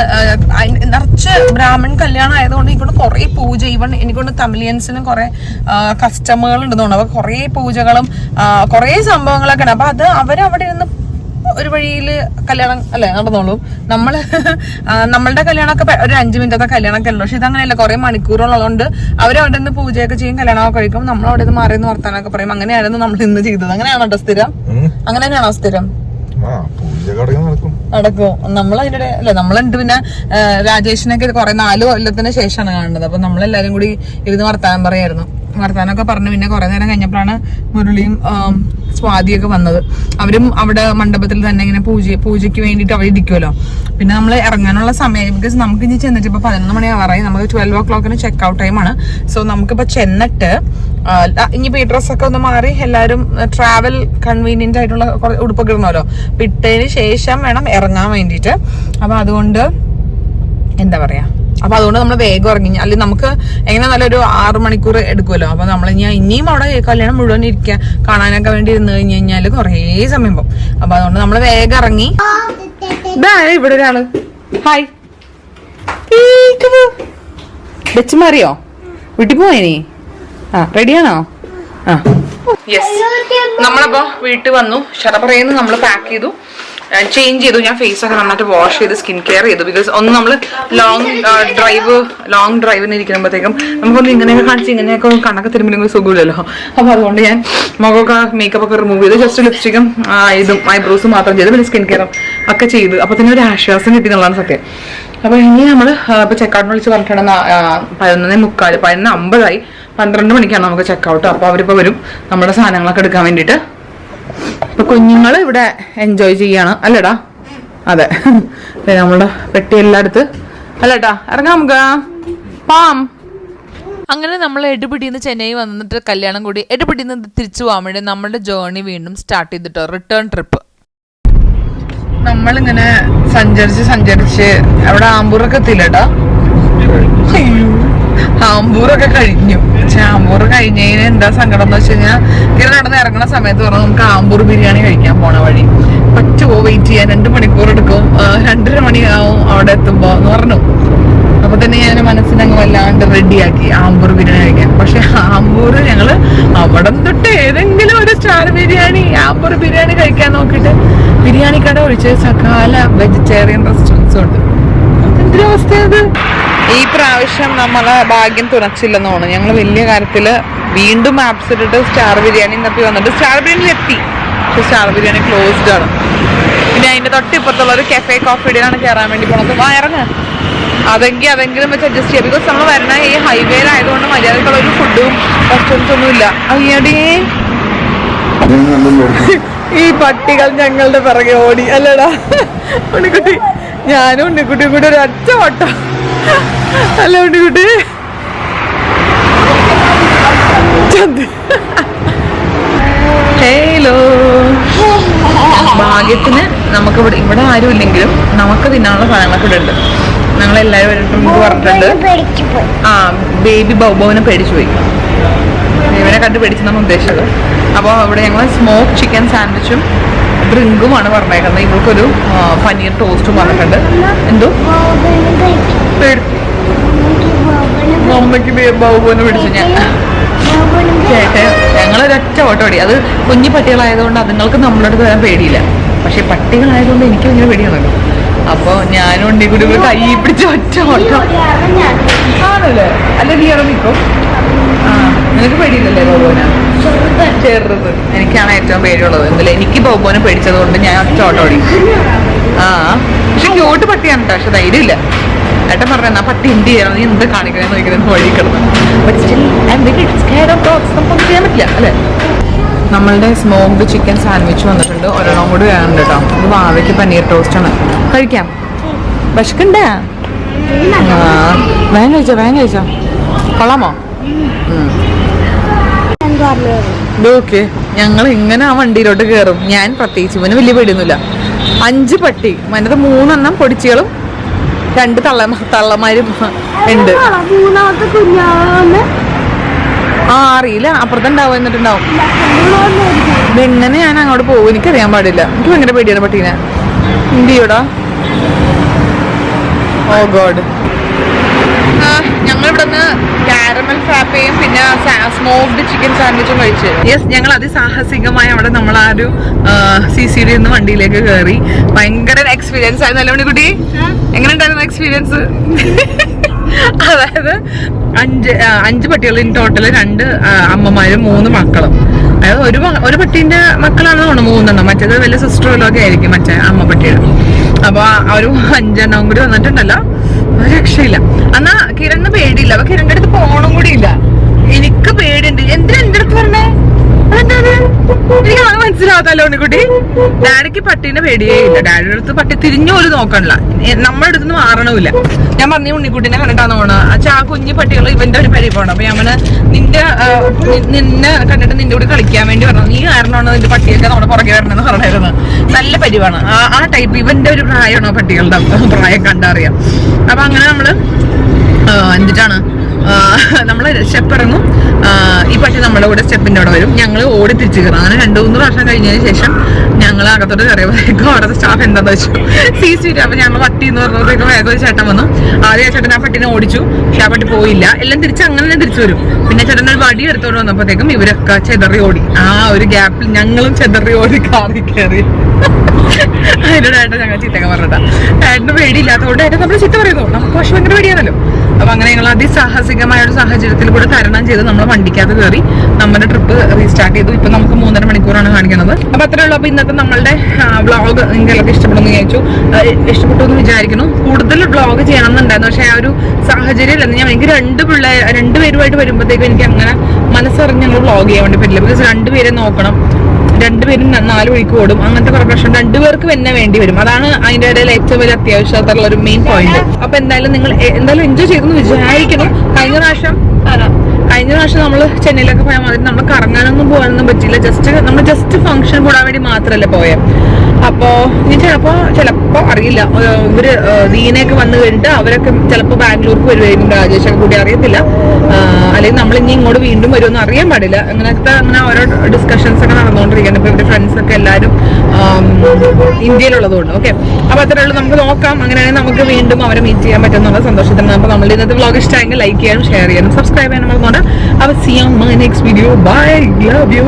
നിറച്ച് ബ്രാഹ്മൺ കല്യാണം ആയതുകൊണ്ട് ഇവിടെ കുറെ പൂജ, ഈവൺ എനിക്കൊണ്ട് തമിലിയൻസിനും കുറെ കസ്റ്റമറുകൾ ഉണ്ടെന്ന് തോന്നുന്നു. അപ്പൊ കുറെ പൂജകളും കുറെ സംഭവങ്ങളൊക്കെ ഉണ്ട്. അപ്പൊ അത് അവരവിടെ ഇരുന്ന് ഒരു വഴിയില് കല്യാണം അല്ലെ നടന്നോളൂ. നമ്മളുടെ കല്യാണമൊക്കെ ഒരു 5 മിനിറ്റത്തെ കല്യാണമൊക്കെ ഉള്ളു. പക്ഷെ ഇതങ്ങനെയല്ല, കുറെ മണിക്കൂറുള്ളതുകൊണ്ട് അവരവിടെ നിന്ന് പൂജയൊക്കെ ചെയ്യും, കല്യാണമൊക്കെ കഴിക്കും. നമ്മൾ അവിടെ നിന്ന് മാറിയെന്ന് വർത്താനൊക്കെ പറയും. അങ്ങനെയായിരുന്നു നമ്മൾ ഇന്ന് ചെയ്തത്. അങ്ങനെയാണോ സ്ഥിരം? അങ്ങനെ തന്നെയാണോ സ്ഥിരം? നടക്കും. നമ്മളതിന്റെ അല്ലെ, നമ്മളുണ്ട്. പിന്നെ രാജേഷിനൊക്കെ കുറെ 4 കൊല്ലത്തിന് ശേഷമാണ് കാണുന്നത്. അപ്പൊ നമ്മളെല്ലാരും കൂടി ഇരുന്ന് വർത്താനം പറയായിരുന്നു. വർത്താനൊക്കെ പറഞ്ഞു. പിന്നെ കുറെ നേരം കഴിഞ്ഞപ്പോഴാണ് മുരളിയും സ്വാതിയൊക്കെ വന്നത്. അവരും അവിടെ മണ്ഡപത്തിൽ തന്നെ ഇങ്ങനെ പൂജയ്ക്ക് വേണ്ടിയിട്ട് അവിടെ ഇരിക്കുമല്ലോ. പിന്നെ നമ്മൾ ഇറങ്ങാനുള്ള സമയം, ബിക്കോസ് നമുക്ക് ഇനി ചെന്നിട്ട് ഇപ്പൊ 11 മണി ആവാറായി. നമുക്ക് 12 o'clock ചെക്ക് ഔട്ട് ടൈമാണ്. സോ നമുക്കിപ്പോ ചെന്നിട്ട് ഇനിയിപ്പോ ഈ ഡ്രസ്സൊക്കെ ഒന്ന് മാറി എല്ലാവരും ട്രാവൽ കൺവീനിയന്റ് ആയിട്ടുള്ള ഉടുപ്പൊക്കെ ഇടണമല്ലോ. ഇട്ടതിന് ശേഷം വേണം ഇറങ്ങാൻ വേണ്ടിയിട്ട്. അപ്പൊ അതുകൊണ്ട് എന്താ പറയാ, അപ്പൊ അതുകൊണ്ട് നമ്മൾ വേഗം ഇറങ്ങി. അല്ലെങ്കിൽ നമുക്ക് എങ്ങനെ നല്ലൊരു 6 മണിക്കൂർ എടുക്കുമല്ലോ. അപ്പൊ നമ്മൾ ഇനിയും അവിടെ കല്യാണം മുഴുവൻ ഇരിക്കുക കാണാനൊക്കെ വേണ്ടി ഇരുന്ന് കഴിഞ്ഞ് കഴിഞ്ഞാല് കുറേ സമയം പോകും. അപ്പൊ അതുകൊണ്ട് നമ്മൾ വേഗം ഇറങ്ങി. ഇവിടെ ഒരാള് ഹായ് വെച്ചുമാറിയോ? വീട്ടിൽ പോയിനി? റെഡിയാണോ? യെസ്, നമ്മളപ്പോ വീട്ടിൽ വന്നു. ഷറപ്പറയെന്ന് നമ്മൾ പാക്ക് ചെയ്തു, ചേഞ്ച് ചെയ്തു. ഞാൻ ഫേസ് ഒക്കെ നന്നായിട്ട് വാഷ് ചെയ്ത് സ്കിൻ കെയർ ചെയ്തു. ബിക്കോസ് ഒന്ന് നമ്മൾ ലോങ് ഡ്രൈവിന് ഇരിക്കുമ്പോഴത്തേക്കും നമുക്കൊന്ന് ഇങ്ങനെയൊക്കെ കാണിച്ച് ഇങ്ങനെയൊക്കെ കണ്ണൊക്കെ തിരുമ്പില്ലെങ്കിൽ സുഖമില്ലല്ലോ. അപ്പൊ അതുകൊണ്ട് ഞാൻ മുഖമൊക്കെ മേക്കപ്പ് ഒക്കെ റിമൂവ് ചെയ്ത് ജസ്റ്റ് ലിപ്സ്റ്റിക്കും ഇതും ഐബ്രോസും മാത്രം ചെയ്ത് പിന്നെ സ്കിൻ കെയറും ഒക്കെ ചെയ്ത് അപ്പൊ തന്നെ ഒരു ആശ്വാസം കിട്ടി എന്നുള്ളതാണ് സത്യം. അപ്പൊ ഇനി നമ്മൾ ഇപ്പൊ ചെക്കൗട്ടിന് വിളിച്ച് പറഞ്ഞിട്ടാണ് 11:45 11:50 12 മണിക്കാണ് നമുക്ക് ചെക്കൗട്ട്. അപ്പൊ അവരിപ്പോ വരും നമ്മുടെ സാധനങ്ങളൊക്കെ എടുക്കാൻ വേണ്ടിട്ട്. ഇപ്പൊ കുഞ്ഞുങ്ങള് ഇവിടെ എൻജോയ് ചെയ്യാണ് അല്ലേടാ? അതെ, നമ്മളുടെ പെട്ടി എല്ലായിടത്ത് അല്ലേട്ടാ. ഇറങ്ങാം നമുക്ക് പാം. അങ്ങനെ നമ്മൾ എടുപിടിന്ന് ചെന്നൈ വന്നിട്ട് കല്യാണം കൂടി എടുപിടിന്ന് തിരിച്ചു പോകാൻ വേണ്ടി നമ്മുടെ ജേർണി വീണ്ടും സ്റ്റാർട്ട് ചെയ്തിട്ടോ, റിട്ടേൺ ട്രിപ്പ്. നമ്മളിങ്ങനെ സഞ്ചരിച്ച് അവിടെ ആമ്പൂറൊക്കെ എത്തിയില്ലട്ടാ. ആമ്പൂറൊക്കെ കഴിഞ്ഞു. പക്ഷെ ആമ്പൂർ കഴിഞ്ഞതിന് എന്താ സങ്കടം എന്ന് വെച്ച് കഴിഞ്ഞാൽ ഇങ്ങനെ നടന്ന് ഇറങ്ങുന്ന സമയത്ത് പറഞ്ഞു നമുക്ക് ആമ്പൂർ ബിരിയാണി കഴിക്കാൻ പോണ വഴി പറ്റുമോ, വെയിറ്റ് ചെയ്യാൻ 2 മണിക്കൂർ എടുക്കും, 2:30 മണിയാവും അവിടെ എത്തുമ്പോ എന്ന് പറഞ്ഞു. അപ്പൊ തന്നെ ഞാൻ മനസ്സിനങ്ങ് വല്ലാണ്ട് റെഡിയാക്കി ആമ്പൂർ ബിരിയാണി കഴിക്കാൻ. പക്ഷെ ആമ്പൂർ ഞങ്ങള് അവിടെ തൊട്ട് ഏതെങ്കിലും ഒരു സ്റ്റാർ ബിരിയാണി ആമ്പൂർ ബിരിയാണി കഴിക്കാൻ നോക്കിയിട്ട് ബിരിയാണി കട ഒഴിച്ച് സകാല വെജിറ്റേറിയൻ റെസ്റ്റോറൻറ്റ്സും ഉണ്ട്. എന്തൊരു അവസ്ഥയത്! ഈ പ്രാവശ്യം നമ്മളെ ഭാഗ്യം തുണച്ചില്ലെന്ന് തോന്നുന്നു. ഞങ്ങൾ വലിയ കാര്യത്തില് വീണ്ടും മാപ്സ് ഇട്ടിട്ട് സ്റ്റാർ ബിരിയാണി തപ്പി വന്നിട്ട് സ്റ്റാർ ബിരിയാണി എത്തി. പക്ഷെ സ്റ്റാർ ബിരിയാണി ക്ലോസ്ഡ് ആണ്. പിന്നെ അതിന്റെ തൊട്ടിപ്പുറത്തുള്ള ഒരു കഫേ കോഫി ഡേയിലാണ് കയറാൻ വേണ്ടി പോണത്. ഇറങ്ങ അതെങ്കിലും വെച്ച് അഡ്ജസ്റ്റ് ചെയ്യാം. ബിക്കോസ് നമ്മൾ വരണ ഈ ഹൈവേയിലായതുകൊണ്ട് മര്യാദക്കുള്ള ഒരു ഫുഡും റെസ്റ്റോറൻറ്റ്സ് ഒന്നും ഇല്ല. അയ്യടേ, ഈ പട്ടികൾ ഞങ്ങളുടെ പിറകെ ഓടി അല്ലടാ ഉണ്ണിക്കുട്ടി. ഞാനും ഉണ്ണിക്കുട്ടിയും കൂടി ഒരു ഒറ്റ ഓട്ടം അല്ല ഉണ്ണിക്കുട്ടി. ഹലോ, ഭാഗ്യത്തിന് നമുക്ക് ഇവിടെ ആരും ഇല്ലെങ്കിലും നമുക്ക് തിന്നാനുള്ള സാധനങ്ങളൊക്കെ ഇവിടെ ഉണ്ട്. ഞങ്ങളെല്ലാവരും പറഞ്ഞിട്ടുണ്ട്. ബേബി ബൗബോനെ പേടിച്ചു പോയി. ഇവനെ കണ്ട് പേടിച്ചെന്നാണ് ഉദ്ദേശിച്ചത്. അപ്പോൾ ഇവിടെ ഞങ്ങൾ സ്മോക്ക് ചിക്കൻ സാൻഡ്വിച്ചും ഡ്രിങ്കുമാണ് പറഞ്ഞേക്കുന്നത്. ഇവൾക്കൊരു പനീർ ടോസ്റ്റും പറഞ്ഞിട്ടുണ്ട്. എന്തോ അമ്മയ്ക്ക് ബൗബോനെ പിടിച്ചു ഞാൻ കേട്ടെ. ഞങ്ങളൊരൊറ്റ ഓട്ടോ ഓടി. അത് കുഞ്ഞു പട്ടികളായതുകൊണ്ട് അതുങ്ങൾക്ക് നമ്മളോട് വരാൻ പേടിയില്ല. പക്ഷെ പട്ടികളായതുകൊണ്ട് എനിക്കും ഇങ്ങനെ പേടിയാണല്ലോ. അപ്പൊ ഞാനും ഉണ്ണി കൂടി കൈ പിടിച്ച് ഒറ്റ ഓട്ടം. ആണല്ലേ? അല്ല നീ ഇറങ്ങിക്കോ. നിനക്ക് പേടിയില്ലല്ലേ ബൗബോനെ? ചെറുത് എനിക്കാണ് ഏറ്റവും പേടിയുള്ളത്. എന്തായാലും എനിക്ക് ബൗബോനെ പേടിച്ചത് കൊണ്ട് ഞാൻ ഒറ്റ ഓട്ടോ ഓടി. പക്ഷെ ക്യൂട്ട് പട്ടിയാണ് കേട്ടോ. പക്ഷെ ധൈര്യമില്ല. ഏട്ടൻ പറഞ്ഞ പട്ടി എന്ത് ചെയ്യണം, നീ എന്ത് കാണിക്കണമെന്ന് ചോദിക്കുന്നത് വഴി കിടന്നു. നമുക്കൊന്നും ചെയ്യാൻ പറ്റില്ല അല്ലേ? നമ്മളുടെ സ്മോക്ഡ് ചിക്കൻ സാൻഡ്വിച്ച് വന്നിട്ടുണ്ട്. ഒരെണ്ണം കൂടി വേണം കേട്ടോ. ഇത് വാവയ്ക്ക് പനീർ ടോസ്റ്റാണ്. കഴിക്കാം. വിശക്കണ്ടേ? വേഗം കഴിച്ചോ. കൊള്ളാമോ? ഓക്കെ. ഞങ്ങൾ ഇങ്ങനെ ആ വണ്ടിയിലോട്ട് കയറും. ഞാൻ പ്രത്യേകിച്ച് ഇവന് വലിയ പേടിയൊന്നുമില്ല. 5 പട്ടി, അതിനകത്ത് 3 പൊടിച്ചികളും 2 തള്ളമാരും ഉണ്ട്. അറിയില്ല, അപ്പുറത്തുണ്ടാവും. എന്നിട്ടുണ്ടാവും. ഇതെങ്ങനെ ഞാൻ അങ്ങോട്ട് പോകും എനിക്കറിയാൻ പാടില്ല. എനിക്ക് ഭയങ്കര പേടിയാണ് പട്ടീനെ. ഇന്ത്യയോടാ. ഓ ഗോഡ്. ഞങ്ങളിവിടെ നിന്ന് കാരമൽ ഫ്രാപ്പയും പിന്നെ സ്മോക്ഡ് ചിക്കൻ സാൻഡ്വിച്ചും കഴിച്ച്. യെസ്, ഞങ്ങൾ അതിസാഹസികമായി അവിടെ നമ്മൾ ആ ഒരു CCD നിന്ന് വണ്ടിയിലേക്ക് കയറി. ഭയങ്കര എക്സ്പീരിയൻസ് ആയിരുന്നു. അല്ലേ കുട്ടി? എങ്ങനെ ഉണ്ടായിരുന്നു എക്സ്പീരിയൻസ്? അതായത് 5 പട്ടികൾ ഇൻ ടോട്ടൽ, 2 അമ്മമാരും 3 മക്കളും. അതായത് ഒരു പട്ടീന്റെ മക്കളാണെന്ന് തോന്നുന്നു 3 മറ്റേത് വലിയ സിസ്റ്ററുകളൊക്കെ ആയിരിക്കും മറ്റേ അമ്മ പട്ടിയുടെ. അപ്പൊ ആ ഒരു 5 കൂടി വന്നിട്ടുണ്ടല്ലോ, രക്ഷയില്ല. എന്നാ കിരണിന് പേടിയില്ല. അപ്പൊ കിരണിന്റെ അടുത്ത് പോകണം കൂടി ഇല്ല. എനിക്ക് പേടിയുണ്ട്. എന്തിനാ എന്റെ അടുത്ത് പറഞ്ഞേ? എനിക്ക് അത് മനസ്സിലാവാത്തല്ലോ ഉണ്ണിക്കുട്ടി. ഡാഡിക്ക് പട്ടീനെ പേടിയേ ഇല്ല. ഡാഡിയുടെ അടുത്ത് പട്ടി തിരിഞ്ഞു പോലും നോക്കണില്ല. നമ്മുടെ അടുത്ത് നിന്ന് മാറണമില്ല. ഞാൻ പറഞ്ഞു ഉണ്ണിക്കുട്ടിനെ കണ്ടിട്ടാന്ന് തോന്നുന്നു. അച്ഛാ ആ കുഞ്ഞു പട്ടികൾ ഇവന്റെ ഒരു പരിപാടി. അപ്പൊ ഞാൻ നിന്നെ കണ്ടിട്ട് നിന്റെ കൂടെ കളിക്കാൻ വേണ്ടി പറഞ്ഞു. നീ കാരണമാണ് നിന്റെ പട്ടിയൊക്കെ നമ്മുടെ പുറകെ വരണമെന്ന് പറഞ്ഞായിരുന്നു. നല്ല പരിവാണ് ആ ടൈപ്പ്. ഇവന്റെ ഒരു പ്രായമാണോ പട്ടികളുടെ പ്രായം കണ്ടറിയാം. അപ്പൊ അങ്ങനെ നമ്മള് എന്നിട്ടാണ് നമ്മള് സ്റ്റെപ്പ് ഇറങ്ങും. ഈ പട്ടി നമ്മുടെ കൂടെ സ്റ്റെപ്പിന്റെ അവിടെ വരും. ഞങ്ങൾ ഓടി തിരിച്ചു കയറും. അങ്ങനെ 2-3 പ്രാവശ്യം കഴിഞ്ഞതിന് ശേഷം ഞങ്ങൾ അകത്തോട്ട് കയറിയപ്പോഴേക്കും അവിടുത്തെ സ്റ്റാഫ് എന്താന്ന് വെച്ചു CCD. അപ്പൊ ഞങ്ങൾ പട്ടി എന്ന് പറഞ്ഞപ്പോഴേക്കും വേഗം ഒരു ചേട്ടൻ വന്നു. ആദ്യം ആ ചേട്ടൻ ആ പട്ടിനെ ഓടിച്ചു. പക്ഷെ ആ പട്ടി പോയില്ല. എല്ലാം തിരിച്ച് അങ്ങനെ തിരിച്ചു വരും. പിന്നെ ചേട്ടൻ ഒരു വടി എടുത്തോണ്ട് വന്നപ്പോഴത്തേക്കും ഇവരൊക്കെ ചെതറി ഓടി. ആ ഒരു ഗ്യാപ്പിൽ ഞങ്ങളും ചെതറി ഓടി കാറി കയറി. അതിനോട് ഏട്ടൻ ഞങ്ങൾ ചീത്തയൊക്കെ പറഞ്ഞിട്ടാ. ഏട്ടന് പേടിയില്ലാത്തതുകൊണ്ട് ഏട്ടൻ നമ്മൾ ചീത്ത പറയുന്നു. നമുക്ക് പക്ഷെ ഭയങ്കര പേടിയാണല്ലോ. അപ്പൊ അങ്ങനെ ഞങ്ങൾ അതിസാഹസികമായ ഒരു സാഹചര്യത്തിൽ കൂടെ തരണം ചെയ്ത് നമ്മൾ വണ്ടിക്കകത്ത് കയറി നമ്മുടെ ട്രിപ്പ് റീസ്റ്റാർട്ട് ചെയ്തു. ഇപ്പൊ നമുക്ക് 3.5 മണിക്കൂറാണ് കാണിക്കുന്നത്. അപ്പൊ അത്രേ ഉള്ളൂ. അപ്പൊ ഇന്നത്തെ നമ്മളുടെ വ്ളോഗ് നിങ്ങൾക്ക് ഇഷ്ടപ്പെടുന്നു വിചാരിച്ചു. ഇഷ്ടപ്പെട്ടു എന്ന് വിചാരിക്കുന്നു. കൂടുതൽ വ്ളോഗ് ചെയ്യണം എന്നുണ്ടായിരുന്നു. പക്ഷെ ആ ഒരു സാഹചര്യം ഇല്ലെന്ന്. എനിക്ക് 2 പേരുമായിട്ട് വരുമ്പോഴത്തേക്കും എനിക്ക് അങ്ങനെ മനസ്സറിഞ്ഞ് ഞങ്ങൾ വ്ളോഗ് ചെയ്യാൻ വേണ്ടി പറ്റില്ല. ബിക്കോസ് 2 പേരെ നോക്കണം. 2 പേരും 4 വഴിക്ക് ഓടും. അങ്ങനത്തെ കുറെ പ്രശ്നം 2 പേർക്ക് തന്നെ വേണ്ടി വരും. അതാണ് അതിന്റെ ഇടയിൽ ഏറ്റവും വലിയ അത്യാവശ്യമായിട്ടുള്ള ഒരു മെയിൻ പോയിന്റ്. അപ്പൊ എന്തായാലും നിങ്ങൾ എൻജോയ് ചെയ്തെന്ന് വിചാരിക്കുന്നു. കഴിഞ്ഞ പ്രാവശ്യം നമ്മൾ ചെന്നൈയിലൊക്കെ പോയാൽ മതി. നമ്മൾ കറങ്ങാനൊന്നും പോകാനൊന്നും പറ്റില്ല. നമ്മൾ ജസ്റ്റ് ഫംഗ്ഷൻ കൂടാൻ വേണ്ടി മാത്രമല്ലേ പോയത്. അപ്പോ ഇനി ചിലപ്പോ അറിയില്ല, ഇവര് ദീനയൊക്കെ വന്നു കഴിഞ്ഞിട്ട് അവരൊക്കെ ചിലപ്പോ ബാംഗ്ലൂർക്ക് വരുമായിരിക്കും. രാജേഷൊക്കെ കൂടി അറിയത്തില്ല. അല്ലെങ്കിൽ നമ്മൾ ഇനി ഇങ്ങോട്ട് വീണ്ടും വരുമെന്ന് അറിയാൻ പാടില്ല. അങ്ങനെ ഓരോ ഡിസ്കഷൻസ് ഒക്കെ നടന്നുകൊണ്ടിരിക്കുകയാണ്. ഇപ്പൊ ഇവരുടെ ഫ്രണ്ട്സ് ഒക്കെ എല്ലാവരും ഇന്ത്യയിലുള്ളതുകൊണ്ട്. ഓക്കെ, അപ്പൊ അത്രേ ഉള്ളൂ. നമുക്ക് നോക്കാം. അങ്ങനെയാണെങ്കിൽ നമുക്ക് വീണ്ടും അവരെ മീറ്റ് ചെയ്യാൻ പറ്റുന്നുള്ള സന്തോഷത്തിലാണ്. അപ്പൊ നമ്മൾ ഇന്നത്തെ വ്ളോഗ് ഇഷ്ടമായെങ്കിൽ ലൈക്ക് ചെയ്യാനും ഷെയർ ചെയ്യാനും സബ്സ്ക്രൈബ് ചെയ്യാനും മറന്നുകൊണ്ട്. അപ്പൊ see you on my next video. Bye. Love you.